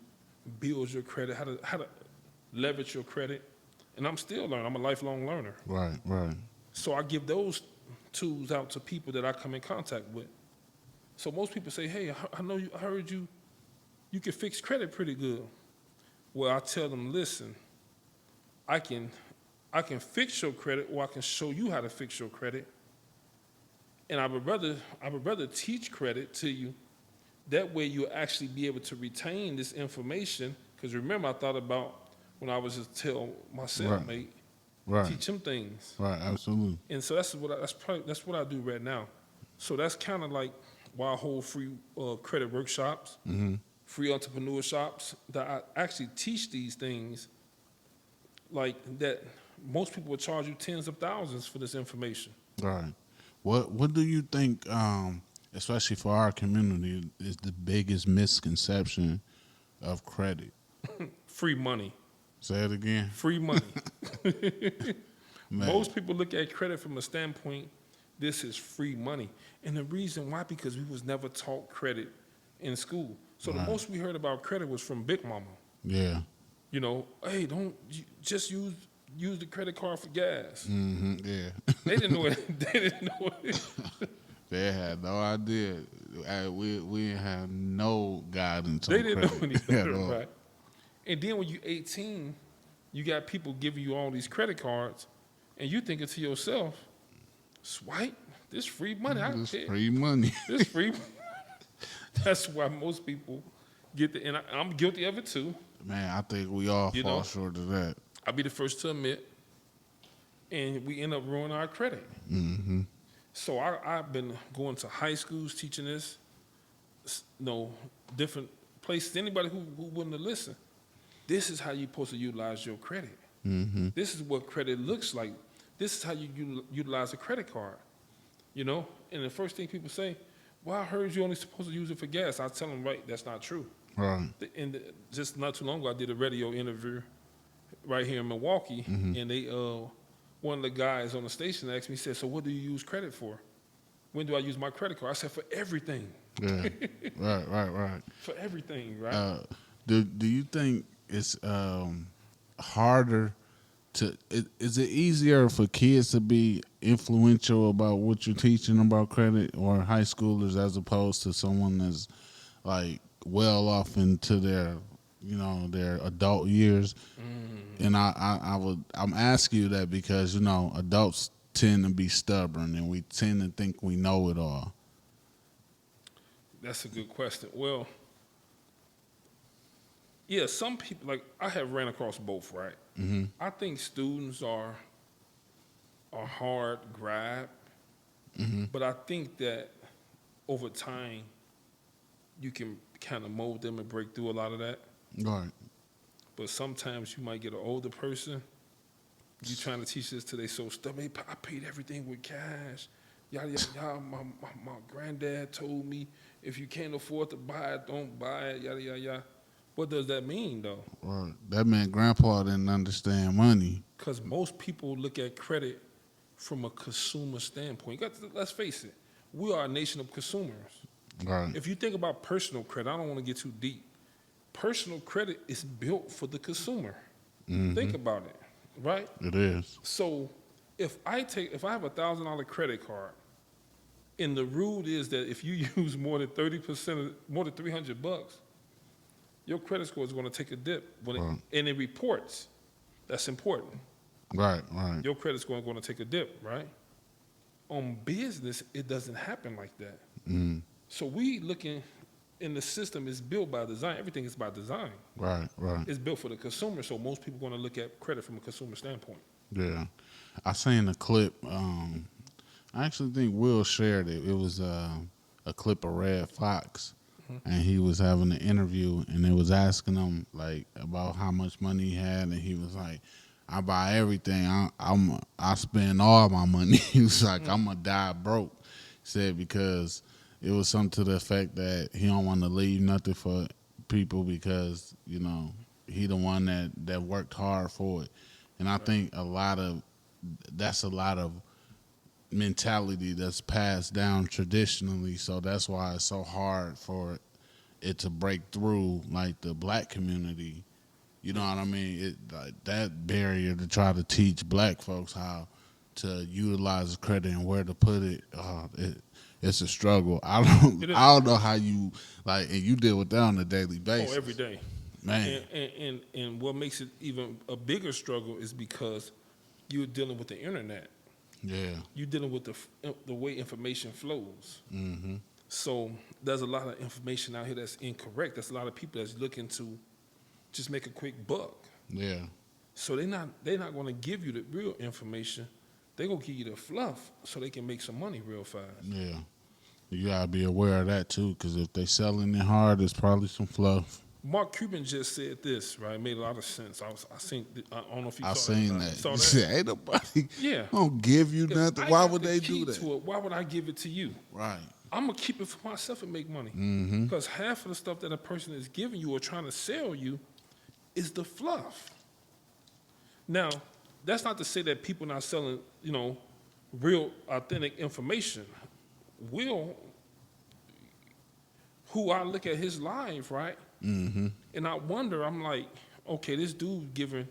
[SPEAKER 2] build your credit, how to leverage your credit. And I'm still learning. I'm a lifelong learner.
[SPEAKER 1] Right, right.
[SPEAKER 2] So I give those tools out to people that I come in contact with. So most people say, hey, I heard you can fix credit pretty good. Well, I tell them, listen, I can fix your credit, or I can show you how to fix your credit. And I would rather teach credit to you. That way you'll actually be able to retain this information. Because remember, I thought about when I was just tell my cellmate, teach him things.
[SPEAKER 1] Right, absolutely.
[SPEAKER 2] And so that's what I do right now. So that's kind of like why I hold free credit workshops, free entrepreneur shops, that I actually teach these things like that. Most people would charge you tens of thousands for this information.
[SPEAKER 1] Right. What do you think, especially for our community, is the biggest misconception of credit?
[SPEAKER 2] Free money.
[SPEAKER 1] Say it again.
[SPEAKER 2] Free money. Most people look at credit from a standpoint, this is free money. And the reason why, because we was never taught credit in school. So the most we heard about credit was from Big Mama.
[SPEAKER 1] Yeah.
[SPEAKER 2] You know, hey, don't just use the credit card for gas.
[SPEAKER 1] Mm-hmm. Yeah.
[SPEAKER 2] They didn't know it. They didn't know it.
[SPEAKER 1] They had no idea. We didn't have no guidance.
[SPEAKER 2] They
[SPEAKER 1] on
[SPEAKER 2] didn't know
[SPEAKER 1] credit
[SPEAKER 2] any better,
[SPEAKER 1] at all.
[SPEAKER 2] right? And then when you're 18, you got people giving you all these credit cards, and you thinking to yourself, swipe, this free money.
[SPEAKER 1] This free money.
[SPEAKER 2] This free. That's why most people get the, and I'm guilty of it too.
[SPEAKER 1] Man, I think we all fall short of that.
[SPEAKER 2] I'll be the first to admit, and we end up ruining our credit.
[SPEAKER 1] Mm-hmm.
[SPEAKER 2] So I've been going to high schools teaching this, different places. Anybody who wouldn't have listened, this is how you're supposed to utilize your credit.
[SPEAKER 1] Mm-hmm.
[SPEAKER 2] This is what credit looks like. This is how you utilize a credit card. And the first thing people say, well, I heard you're only supposed to use it for gas. I tell them, right, that's not true.
[SPEAKER 1] Right.
[SPEAKER 2] And just not too long ago, I did a radio interview right here in Milwaukee, and they one of the guys on the station asked me, he said, so what do you use credit for? When do I use my credit card? I said, for everything.
[SPEAKER 1] Yeah. Right.
[SPEAKER 2] For everything, right?
[SPEAKER 1] Do you think it's harder to? Is it easier for kids to be influential about what you're teaching about credit, or high schoolers, as opposed to someone that's like well off into their adult years? And I'm asking you that because adults tend to be stubborn, and we tend to think we know it all.
[SPEAKER 2] That's a good question. Well, yeah, some people, like I have ran across both, right?
[SPEAKER 1] Mm-hmm.
[SPEAKER 2] I think students are hard grab, but I think that over time you can kind of mold them and break through a lot of that.
[SPEAKER 1] Right.
[SPEAKER 2] But sometimes you might get an older person, you trying to teach this to they so stubborn. I paid everything with cash. Yada, yada, yada. My granddad told me if you can't afford to buy it, don't buy it, yada, yada, yada. What does that mean, though?
[SPEAKER 1] Right. That meant Grandpa didn't understand money.
[SPEAKER 2] Because most people look at credit from a consumer standpoint. Let's face it, we are a nation of consumers.
[SPEAKER 1] Right.
[SPEAKER 2] If you think about personal credit, I don't want to get too deep. Personal credit is built for the consumer.
[SPEAKER 1] Mm-hmm.
[SPEAKER 2] Think about it, right?
[SPEAKER 1] It is.
[SPEAKER 2] So if I have $1,000 credit card, and the rule is that if you use more than 30%, more than $300, your credit score is going to take a dip. And it reports. That's important.
[SPEAKER 1] Right.
[SPEAKER 2] Your credit score is going to take a dip, right? On business, it doesn't happen like that.
[SPEAKER 1] Mm.
[SPEAKER 2] So we looking, and the system is built by design. Everything is by design.
[SPEAKER 1] Right.
[SPEAKER 2] It's built for the consumer, so most people are going to look at credit from a consumer standpoint.
[SPEAKER 1] Yeah. I seen a clip. I actually think Will shared it. It was a clip of Red Fox, and he was having an interview, and they was asking him like about how much money he had, and he was like, I buy everything. I spend all my money. He was like, I'm gonna die broke. He said because it was something to the effect that he don't want to leave nothing for people because he the one that worked hard for it, and I think that's a lot of mentality that's passed down traditionally. So that's why it's so hard for it to break through like the black community. You know what I mean? Like that barrier to try to teach black folks how to utilize credit and where to put it. It's a struggle. I don't know how you like, and you deal with that on a daily basis.
[SPEAKER 2] Oh, every day,
[SPEAKER 1] Man.
[SPEAKER 2] And what makes it even a bigger struggle is because you're dealing with the internet.
[SPEAKER 1] Yeah.
[SPEAKER 2] You're dealing with the way information flows.
[SPEAKER 1] Mm-hmm.
[SPEAKER 2] So there's a lot of information out here that's incorrect. There's a lot of people that's looking to just make a quick buck.
[SPEAKER 1] Yeah.
[SPEAKER 2] So they're not going to give you the real information. They're going to give you the fluff so they can make some money real fast.
[SPEAKER 1] Yeah. You gotta be aware of that too, because if they selling it hard, it's probably some fluff.
[SPEAKER 2] Mark Cuban just said this, right? It made a lot of sense. I don't know if you saw
[SPEAKER 1] I seen
[SPEAKER 2] that.
[SPEAKER 1] that.
[SPEAKER 2] Saw
[SPEAKER 1] You
[SPEAKER 2] that?
[SPEAKER 1] said, ain't nobody
[SPEAKER 2] Yeah.
[SPEAKER 1] don't give you
[SPEAKER 2] If
[SPEAKER 1] nothing.
[SPEAKER 2] I
[SPEAKER 1] Why
[SPEAKER 2] got
[SPEAKER 1] would
[SPEAKER 2] the
[SPEAKER 1] they
[SPEAKER 2] key
[SPEAKER 1] do that?
[SPEAKER 2] to it, why would I give it to you?
[SPEAKER 1] Right.
[SPEAKER 2] I'm going to keep it for myself and make money.
[SPEAKER 1] Mm-hmm.
[SPEAKER 2] Because half of the stuff that a person is giving you or trying to sell you is the fluff. Now, that's not to say that people not selling, real authentic information. Who I look at his life, right?
[SPEAKER 1] Mm-hmm.
[SPEAKER 2] And I wonder, I'm like, okay, this dude giving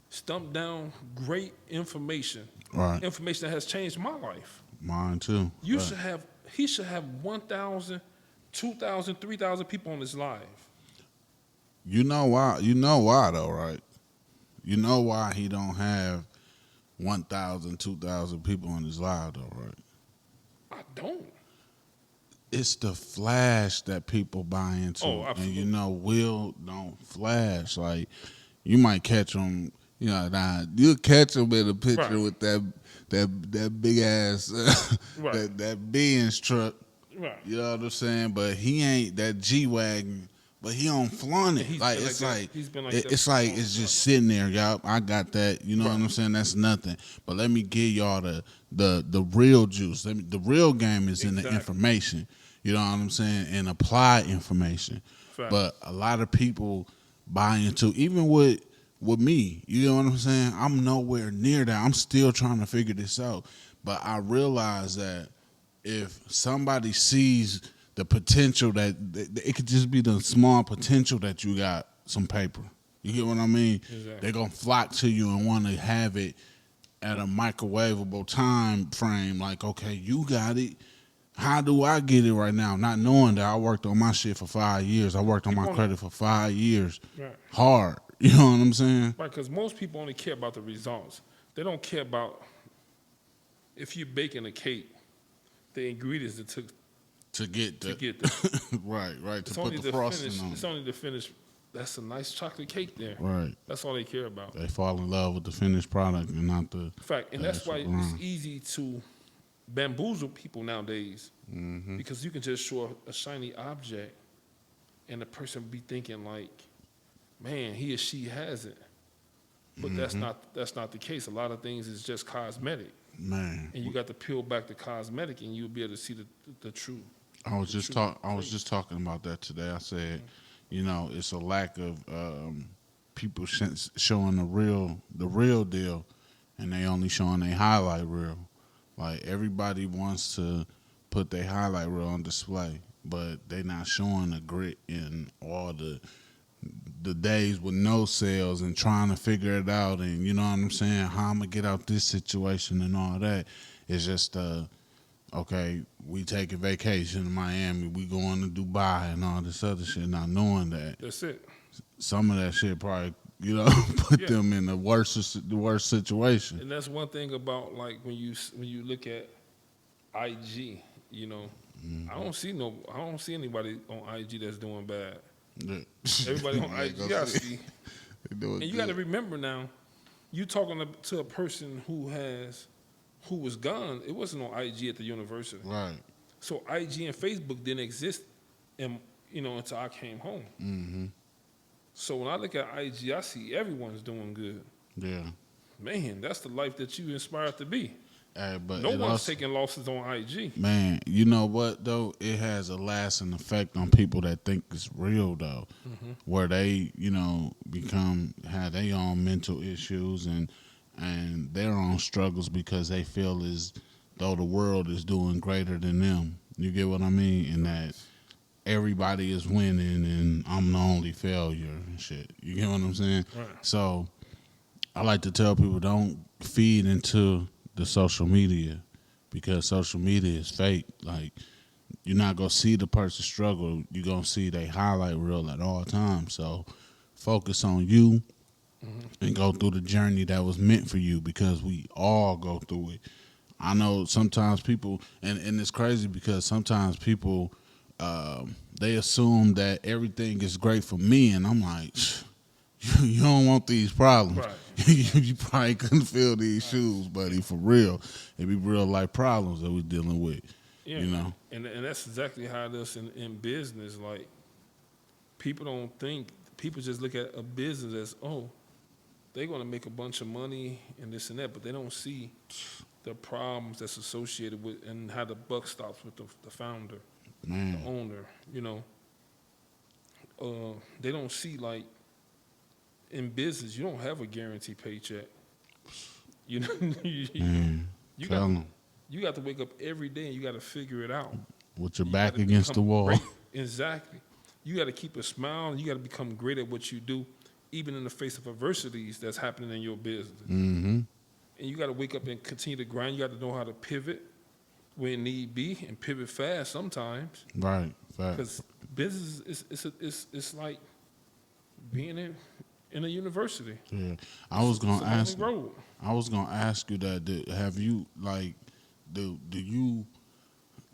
[SPEAKER 2] stumped down great information.
[SPEAKER 1] Right.
[SPEAKER 2] Information that has changed my life.
[SPEAKER 1] Mine too.
[SPEAKER 2] He should have 1,000, 2,000, 3,000 people on his live.
[SPEAKER 1] You know why? You know why though, right? You know why he don't have 1,000, 2,000 people on his live though, right?
[SPEAKER 2] I don't.
[SPEAKER 1] It's the flash that people buy into.
[SPEAKER 2] Oh, absolutely.
[SPEAKER 1] And Will don't flash. Like, you might catch him, you'll catch him in a picture
[SPEAKER 2] Right.
[SPEAKER 1] with that big ass,
[SPEAKER 2] Right.
[SPEAKER 1] that Benz truck.
[SPEAKER 2] Right.
[SPEAKER 1] You know what I'm saying? But he ain't that G-Wagon, but he don't flaunt it. Like, it's like, it's like, it's just sitting there, y'all. I got that. You know what I'm saying? That's nothing. But let me give y'all the real juice. The real game is in the information. You know what I'm saying? And apply information.
[SPEAKER 2] Fact.
[SPEAKER 1] But a lot of people buy into, even with me, you know what I'm saying? I'm nowhere near that. I'm still trying to figure this out. But I realize that if somebody sees the potential that it could just be the small potential that you got some paper. You get what I mean?
[SPEAKER 2] Exactly.
[SPEAKER 1] They're going to flock to you and want to have it at a microwavable time frame. Like, okay, you got it. How do I get it right now? Not knowing that I worked on my shit for 5 years. I worked on my credit for 5 years.
[SPEAKER 2] Right.
[SPEAKER 1] Hard. You know what I'm saying?
[SPEAKER 2] Right, because most people only care about the results. They don't care about if you're baking a cake, the ingredients it took
[SPEAKER 1] to get there. right, to put the frosting on.
[SPEAKER 2] It's only the finish. That's a nice chocolate cake there.
[SPEAKER 1] Right.
[SPEAKER 2] That's all they care about.
[SPEAKER 1] They fall in love with the finished product and not the
[SPEAKER 2] fact. And that's why it's easy to bamboozle people nowadays, because you can just show a shiny object and the person be thinking like, man, he or she has it. But that's not the case. A lot of things is just cosmetic.
[SPEAKER 1] Man.
[SPEAKER 2] And you got to peel back the cosmetic and you'll be able to see the true.
[SPEAKER 1] I was just talking about that today. I said, it's a lack of people showing the real deal, and they only showing their highlight reel. Like, everybody wants to put their highlight reel on display, but they not showing the grit in all the days with no sales and trying to figure it out, and you know what I'm saying, how I'm gonna get out this situation and all that. It's just okay, we taking vacation in Miami, we going to Dubai and all this other shit, not knowing that.
[SPEAKER 2] That's it.
[SPEAKER 1] Some of that shit probably, put them in the worst situation.
[SPEAKER 2] And that's one thing about, like, when you look at IG, I don't see anybody on IG that's doing bad.
[SPEAKER 1] Yeah.
[SPEAKER 2] Everybody on IG, I see.
[SPEAKER 1] And
[SPEAKER 2] you got to remember now, you talking to a person who was gone. It wasn't on IG at the university.
[SPEAKER 1] Right.
[SPEAKER 2] So IG and Facebook didn't exist, until I came home.
[SPEAKER 1] Mm-hmm.
[SPEAKER 2] So when I look at IG, I see everyone's doing good.
[SPEAKER 1] Yeah.
[SPEAKER 2] man, that's the life that you inspired to be.
[SPEAKER 1] But
[SPEAKER 2] No
[SPEAKER 1] it
[SPEAKER 2] one's
[SPEAKER 1] also,
[SPEAKER 2] taking losses on IG.
[SPEAKER 1] man, you know what though? It has a lasting effect on people that think it's real though, where they, have their own mental issues and their own struggles because they feel as though the world is doing greater than them. You get what I mean? And that everybody is winning and I'm the only failure and shit. You get what I'm saying?
[SPEAKER 2] Right.
[SPEAKER 1] So I like to tell people don't feed into the social media because social media is fake. Like you're not gonna see the person struggle. You're gonna see they highlight reel at all times. So focus on you and go through the journey that was meant for you because we all go through it. I know sometimes people, and it's crazy because sometimes people, they assume that everything is great for me, and I'm like, you don't want these problems.
[SPEAKER 2] Right.
[SPEAKER 1] You probably couldn't fill these shoes, buddy, for real. It be real life problems that we're dealing with,
[SPEAKER 2] Yeah.
[SPEAKER 1] you know?
[SPEAKER 2] And that's exactly how it is in business. Like, people don't think, people just look at a business as, oh, they're going to make a bunch of money and this and that, but they don't see the problems that's associated with and how the buck stops with the founder,
[SPEAKER 1] Man.
[SPEAKER 2] the owner, They don't see, like, in business, you don't have a guaranteed paycheck. You know,
[SPEAKER 1] Man,
[SPEAKER 2] you
[SPEAKER 1] tell
[SPEAKER 2] got
[SPEAKER 1] 'em.
[SPEAKER 2] you got to wake up every day and you got to figure it out.
[SPEAKER 1] With your
[SPEAKER 2] You
[SPEAKER 1] back
[SPEAKER 2] gotta
[SPEAKER 1] against the
[SPEAKER 2] become
[SPEAKER 1] wall.
[SPEAKER 2] great. Exactly. You got to keep a smile and you got to become great at what you do, even in the face of adversities that's happening in your business.
[SPEAKER 1] Mm-hmm.
[SPEAKER 2] And you got to wake up and continue to grind. You got to know how to pivot when need be and pivot fast sometimes.
[SPEAKER 1] Right. Fact.
[SPEAKER 2] Because business is like being in a university.
[SPEAKER 1] Yeah. I was gonna
[SPEAKER 2] It's a
[SPEAKER 1] ask.
[SPEAKER 2] learning road.
[SPEAKER 1] I was gonna ask you that. Have you like? Do you?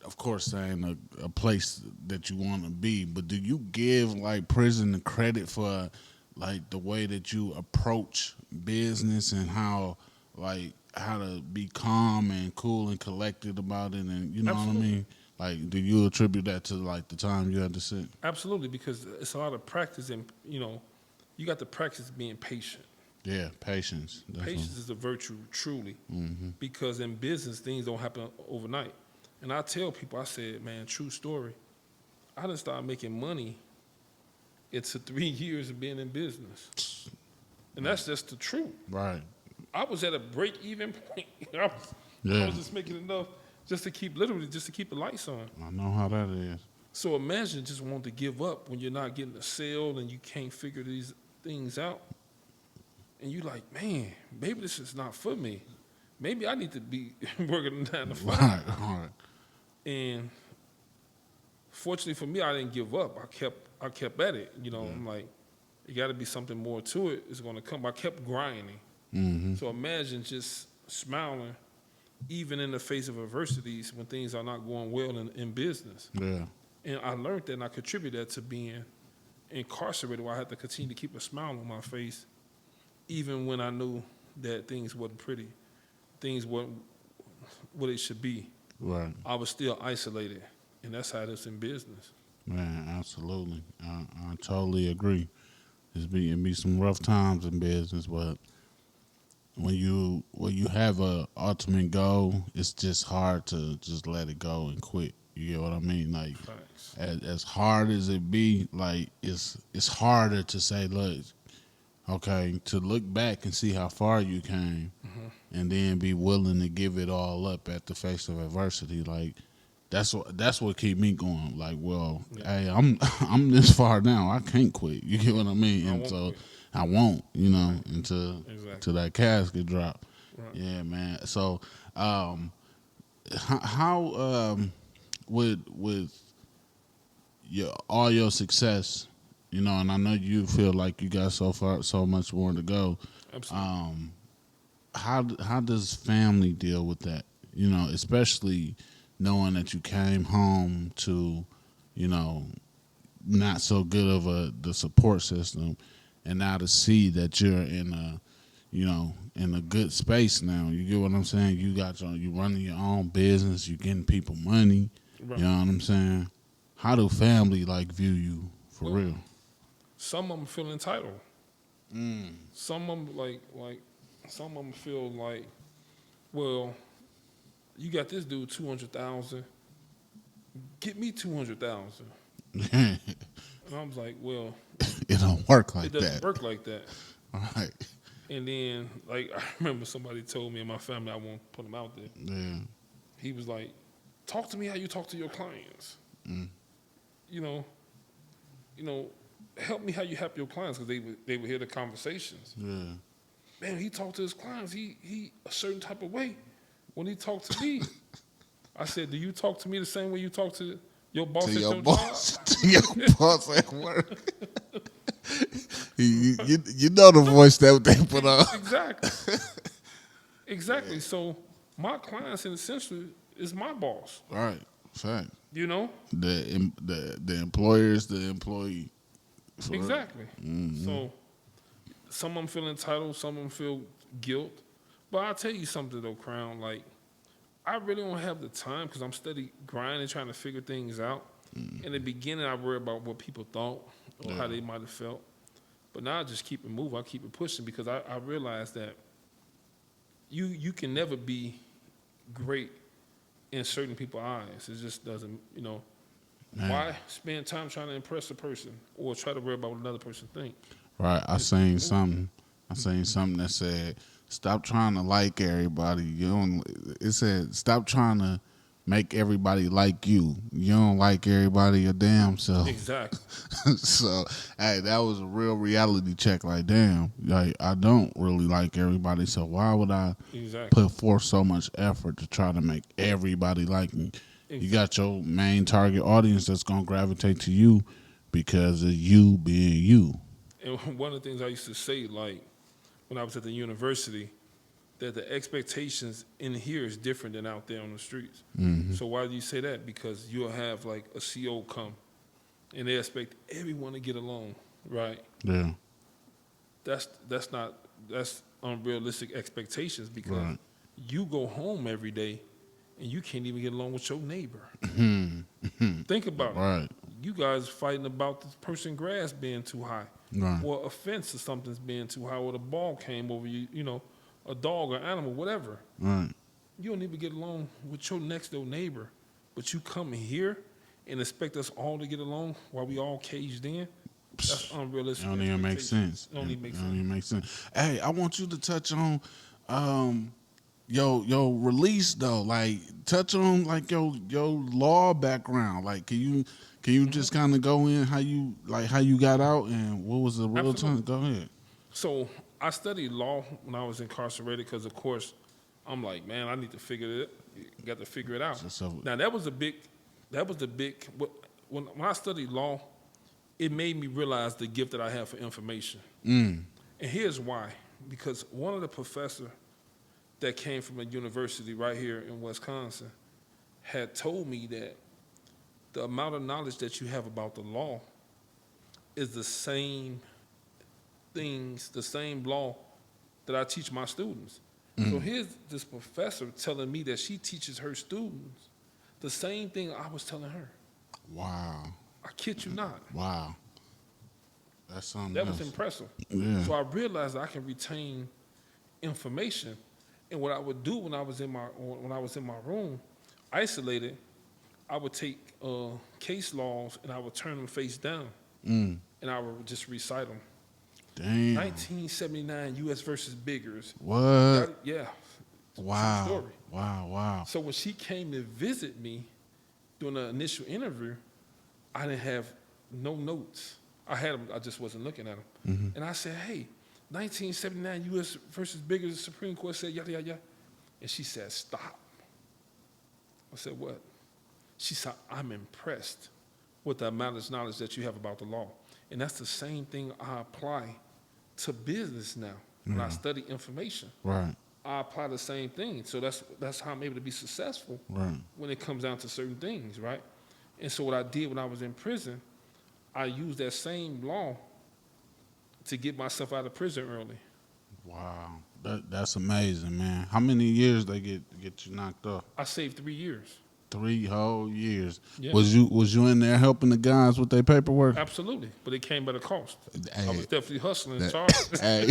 [SPEAKER 1] Of course, saying a place that you want to be, but do you give like prison the credit for like the way that you approach business and how to be calm and cool and collected about it, and you know
[SPEAKER 2] Absolutely.
[SPEAKER 1] what I mean? Like, do you attribute that to like the time you had to sit?
[SPEAKER 2] Absolutely, because it's a lot of practice and, you got to practice being patient.
[SPEAKER 1] Yeah, patience. Definitely.
[SPEAKER 2] Patience is a virtue, truly, because in business, things don't happen overnight. And I tell people, I said, man, true story, I done started making money into 3 years of being in business. And that's just the truth.
[SPEAKER 1] Right.
[SPEAKER 2] I was at a break-even point. I was just making enough just to keep the lights on.
[SPEAKER 1] I know how that is.
[SPEAKER 2] So imagine just wanting to give up when you're not getting a sale and you can't figure these things out. And you like, man, maybe this is not for me. Maybe I need to be working 9 to 5.
[SPEAKER 1] Right.
[SPEAKER 2] And fortunately for me, I didn't give up. I kept at it. I'm like, it got to be something more to it. It's going to come. I kept grinding.
[SPEAKER 1] Mm-hmm.
[SPEAKER 2] So imagine just smiling, even in the face of adversities when things are not going well in business.
[SPEAKER 1] Yeah.
[SPEAKER 2] And I learned that, and I contributed that to being incarcerated, where I had to continue to keep a smile on my face, even when I knew that things wasn't pretty, things weren't what it should be.
[SPEAKER 1] Right.
[SPEAKER 2] I was still isolated, and that's how it is in business.
[SPEAKER 1] Man, absolutely. I totally agree. It be some rough times in business, but when you have a ultimate goal, it's just hard to just let it go and quit. You get what I mean? Like, as hard as it be, like it's harder to say, look, okay, to look back and see how far you came, and then be willing to give it all up at the face of adversity. Like, that's what keep me going. Like, well, hey, I'm this far now. I can't quit. You get what I mean? And so I won't, until that casket drop. Right. Yeah, man. So, how with all your success, and I know you feel like you got so much more to go.
[SPEAKER 2] Absolutely.
[SPEAKER 1] How does family deal with that? Especially knowing that you came home to, not so good of the support system, and now to see that you're in a good space now. You get what I'm saying? You running your own business, you getting people money. Right. You know what I'm saying? How do family view you for real?
[SPEAKER 2] Some of them feel entitled. Some of them like some of them feel like, well, you got this dude 200,000, get me 200,000. And I was like, well,
[SPEAKER 1] It don't work
[SPEAKER 2] it
[SPEAKER 1] like
[SPEAKER 2] doesn't
[SPEAKER 1] that.
[SPEAKER 2] work like that.
[SPEAKER 1] All right.
[SPEAKER 2] And then, like, I remember somebody told me in my family, I won't put him out there.
[SPEAKER 1] Yeah.
[SPEAKER 2] He was like, talk to me how you talk to your clients.
[SPEAKER 1] Mm.
[SPEAKER 2] You know, help me how you help your clients, because they would hear the conversations.
[SPEAKER 1] Yeah.
[SPEAKER 2] Man, he talked to his clients. He a certain type of way when he talked to me. I said, do you talk to me the same way you talk to your boss
[SPEAKER 1] To
[SPEAKER 2] at
[SPEAKER 1] your
[SPEAKER 2] your
[SPEAKER 1] boss.
[SPEAKER 2] job?
[SPEAKER 1] To your boss at work. you know the voice that they put on.
[SPEAKER 2] Exactly. Exactly. So my clients, in essentially, is my boss.
[SPEAKER 1] Right. Fact.
[SPEAKER 2] You know?
[SPEAKER 1] The employer is the employee. For real.
[SPEAKER 2] Exactly. So some of them feel entitled, some of them feel guilt. But I'll tell you something though, Crown. Like, I really don't have the time because I'm steady grinding, trying to figure things out. In the beginning, I worried about what people thought or how they might have felt. But now I just keep it moving. I keep it pushing because I realize that you can never be great in certain people's eyes. It just doesn't,
[SPEAKER 1] Man.
[SPEAKER 2] Why spend time trying to impress a person or try to worry about what another person thinks?
[SPEAKER 1] Right. I seen something that said, stop trying to like everybody. It said, stop trying to make everybody like you. You don't like everybody your damn self.
[SPEAKER 2] Exactly.
[SPEAKER 1] So, hey, that was a real reality check. Like, damn, like I don't really like everybody. So why would I
[SPEAKER 2] Exactly.
[SPEAKER 1] put forth so much effort to try to make everybody like me? You got your main target audience that's gonna gravitate to you because of you being you.
[SPEAKER 2] And one of the things I used to say, like when I was at the university, that the expectations in here is different than out there on the streets. So why do you say that? Because you'll have like a CO come, and they expect everyone to get along, right?
[SPEAKER 1] Yeah.
[SPEAKER 2] That's unrealistic expectations because
[SPEAKER 1] Right.
[SPEAKER 2] you go home every day and you can't even get along with your neighbor. Think about it.
[SPEAKER 1] Right.
[SPEAKER 2] You guys fighting about this person grass being too high,
[SPEAKER 1] Right.
[SPEAKER 2] or a fence or something's being too high, or the ball came over you, a dog or animal, whatever.
[SPEAKER 1] Right.
[SPEAKER 2] You don't even get along with your next door neighbor, but you come here and expect us all to get along while we all caged in. That's unrealistic.
[SPEAKER 1] It don't even make sense.
[SPEAKER 2] It don't even make
[SPEAKER 1] It don't
[SPEAKER 2] sense.
[SPEAKER 1] even make sense. Hey, I want you to touch on your release though. Like touch on like your law background. Like can you just kind of go in how you got out and what was the real time?
[SPEAKER 2] Absolutely.
[SPEAKER 1] Go ahead.
[SPEAKER 2] So I studied law when I was incarcerated because, of course, I'm like, man, I need to got to figure it out.
[SPEAKER 1] So-
[SPEAKER 2] Now that was a big. When I studied law, it made me realize the gift that I have for information. And here's why: because one of the professors that came from a university right here in Wisconsin had told me that the amount of knowledge that you have about the law is the same things, the same law that I teach my students. So here's this professor telling me that she teaches her students the same thing I was telling her.
[SPEAKER 1] Wow.
[SPEAKER 2] I kid you not.
[SPEAKER 1] Wow. That's something
[SPEAKER 2] That
[SPEAKER 1] else.
[SPEAKER 2] was impressive.
[SPEAKER 1] Yeah.
[SPEAKER 2] So I realized I can retain information. And what I would do when I was in my room, isolated, I would take case laws and I would turn them face down, and I would just recite them.
[SPEAKER 1] Damn.
[SPEAKER 2] 1979 U.S. versus Biggers.
[SPEAKER 1] What?
[SPEAKER 2] Yeah.
[SPEAKER 1] Wow.
[SPEAKER 2] True story.
[SPEAKER 1] Wow.
[SPEAKER 2] So when she came to visit me during the initial interview, I didn't have no notes. I had them, I just wasn't looking at them. And I said, hey, 1979 U.S. versus Biggers, the Supreme Court said yada, yada, yada. And she said, stop. I said, what? She said, I'm impressed with the amount of knowledge that you have about the law. And that's the same thing I apply to business now when I study information.
[SPEAKER 1] Right.
[SPEAKER 2] I apply the same thing. So that's how I'm able to be successful when it comes down to certain things, right? And so what I did when I was in prison, I used that same law to get myself out of prison early.
[SPEAKER 1] Wow. That's amazing, man. How many years they get you knocked off?
[SPEAKER 2] I saved 3 years.
[SPEAKER 1] 3 whole years.
[SPEAKER 2] Yeah.
[SPEAKER 1] Was you in there helping the guys with their paperwork?
[SPEAKER 2] Absolutely, but it came at a cost. I
[SPEAKER 1] Hey,
[SPEAKER 2] was definitely hustling, charging.
[SPEAKER 1] hey,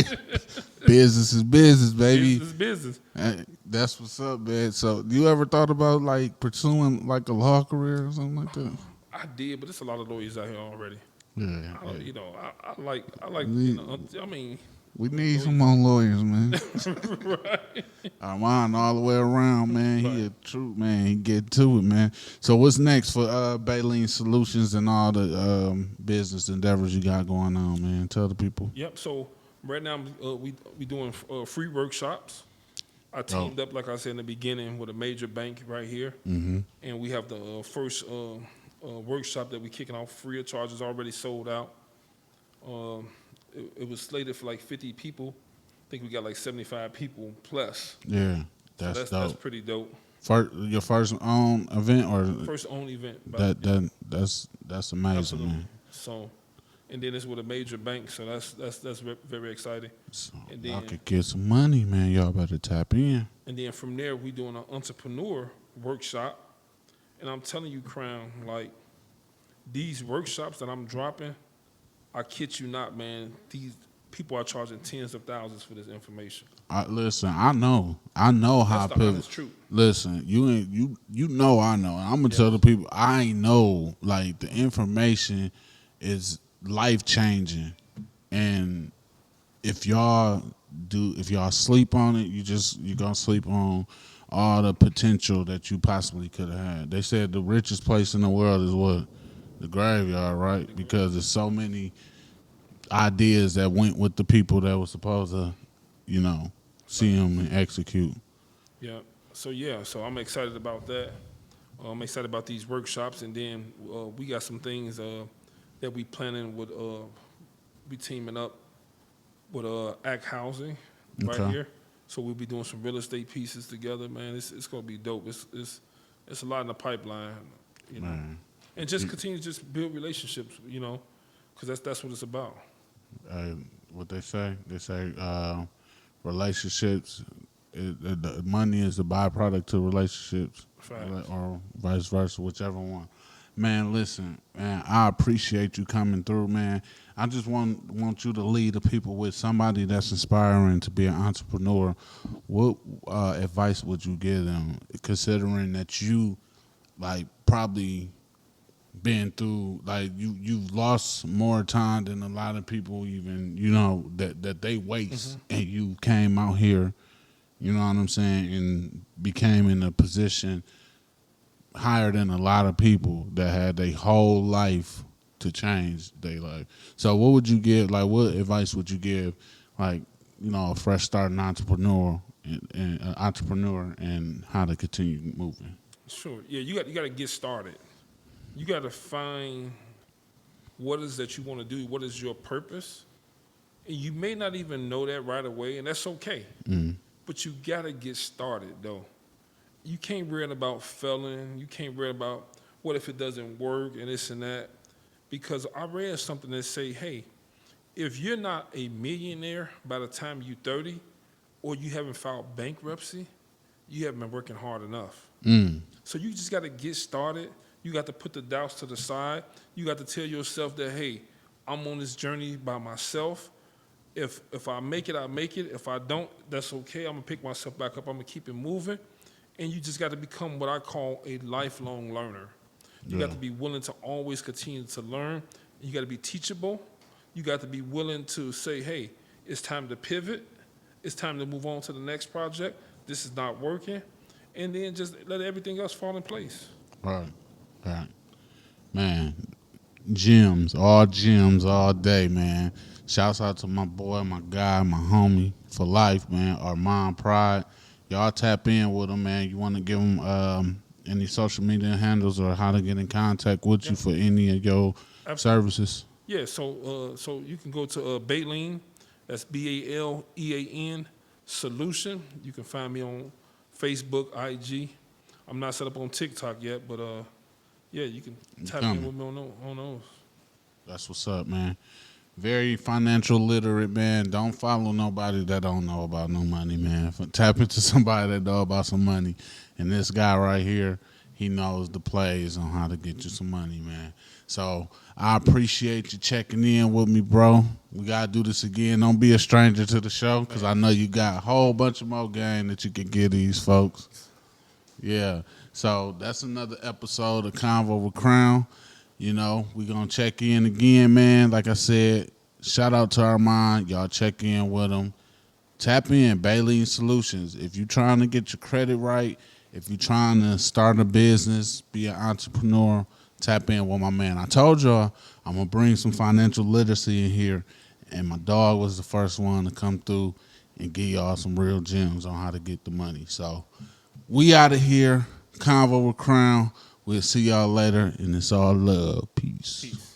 [SPEAKER 1] business is business, baby.
[SPEAKER 2] Business is business.
[SPEAKER 1] Hey, that's what's up, man. So, you ever thought about like pursuing like a law career or something like that?
[SPEAKER 2] I did, but there's a lot of lawyers out here already.
[SPEAKER 1] Yeah,
[SPEAKER 2] I don't,
[SPEAKER 1] yeah.
[SPEAKER 2] you know, I like,
[SPEAKER 1] We,
[SPEAKER 2] I mean,
[SPEAKER 1] we need some more lawyers, man.
[SPEAKER 2] right.
[SPEAKER 1] Armond all the way around, man. He
[SPEAKER 2] Right.
[SPEAKER 1] a true man. He get to it, man. So what's next for Baleen Solutions and all the business endeavors you got going on, man? Tell the people.
[SPEAKER 2] Yep. So right now, we doing free workshops. I teamed up, like I said in the beginning, with a major bank right here, and we have the first workshop that we kicking off free of charge. Is already sold out. It was slated for like 50 people. I think we got like 75 people plus.
[SPEAKER 1] Yeah,
[SPEAKER 2] So
[SPEAKER 1] that's dope.
[SPEAKER 2] that's pretty dope.
[SPEAKER 1] Your first own event or
[SPEAKER 2] First own event.
[SPEAKER 1] that's amazing,
[SPEAKER 2] Absolutely.
[SPEAKER 1] man.
[SPEAKER 2] So, and then it's with a major bank, so that's very exciting.
[SPEAKER 1] So
[SPEAKER 2] And
[SPEAKER 1] y'all
[SPEAKER 2] then
[SPEAKER 1] could get some money, man. Y'all better tap in.
[SPEAKER 2] and then from there we doing an entrepreneur workshop, and I'm telling you, Crown, like these workshops that I'm dropping, I kid you not, man. These people are charging tens of thousands for this information.
[SPEAKER 1] Listen, I know how
[SPEAKER 2] That's the
[SPEAKER 1] people.
[SPEAKER 2] honest truth.
[SPEAKER 1] Listen, you know I know. I'm gonna tell the people I know like the information is life changing, and if y'all sleep on it, you're gonna sleep on all the potential that you possibly could have had. They said the richest place in the world is what? The graveyard, right? Because there's so many ideas that went with the people that were supposed to, see them and execute.
[SPEAKER 2] Yeah. So I'm excited about that. I'm excited about these workshops, and then we got some things that we planning with. We teaming up with Act Housing right
[SPEAKER 1] Okay.
[SPEAKER 2] here. So we'll be doing some real estate pieces together, man. It's gonna be dope. It's a lot in the pipeline,
[SPEAKER 1] Man.
[SPEAKER 2] and just continue to just build relationships, because that's what it's about.
[SPEAKER 1] What they say? They say relationships. The money is the byproduct to relationships,
[SPEAKER 2] Facts.
[SPEAKER 1] or vice versa, whichever one. Man, listen, man, I appreciate you coming through, man. I just want you to lead the people with somebody that's inspiring to be an entrepreneur. What advice would you give them, considering that you, like, probably been through, like, you've lost more time than a lot of people even, that they waste, and you came out here, you know what I'm saying, and became in a position higher than a lot of people that had their whole life to change their life. So what would you give, like, what advice would you give, like, a fresh starting entrepreneur and how to continue moving?
[SPEAKER 2] Sure. Yeah, you got to get started. You got to find what is that you want to do. What is your purpose? And you may not even know that right away, and that's okay. But you got to get started, though. You can't worry about failing. You can't worry about what if it doesn't work and this and that. Because I read something that say, hey, if you're not a millionaire by the time you're 30 or you haven't filed bankruptcy, you haven't been working hard enough. So you just got to get started. You got to put the doubts to the side. You got to tell yourself that, hey, I'm on this journey by myself. If I make it, I make it. If I don't, that's okay. I'm going to pick myself back up. I'm going to keep it moving. And you just got to become what I call a lifelong learner. You got to be willing to always continue to learn. You got to be teachable. You got to be willing to say, hey, it's time to pivot. It's time to move on to the next project. This is not working. And then just let everything else fall in place.
[SPEAKER 1] Right. Man, gems all day, man. Shouts out to my boy, my guy, my homie for life, man. Armond Pride. Y'all tap in with him, man. You want to give him any social media handles or how to get in contact with you for any of your services?
[SPEAKER 2] Yeah, so you can go to Baleen, that's BALEAN Solution. You can find me on Facebook, IG. I'm not set up on TikTok yet, but you can tap in with me on those. That's
[SPEAKER 1] what's up, man. Very financial literate, man. Don't follow nobody that don't know about no money, man. Tap into somebody that know about some money. And this guy right here, he knows the plays on how to get you some money, man. So I appreciate you checking in with me, bro. We gotta do this again. Don't be a stranger to the show, because I know you got a whole bunch of more game that you can give these folks. Yeah. So that's another episode of Convo with Crown. You know, we gonna check in again, man. Like I said, shout out to Armond. Y'all check in with him. Tap in, Bailey Solutions. If you're trying to get your credit right, if you're trying to start a business, be an entrepreneur, tap in with my man. I told y'all I'm going to bring some financial literacy in here, and my dog was the first one to come through and give y'all some real gems on how to get the money. So we out of here. Convo with Crown. We'll see y'all later, and it's all love. Peace.
[SPEAKER 2] Peace.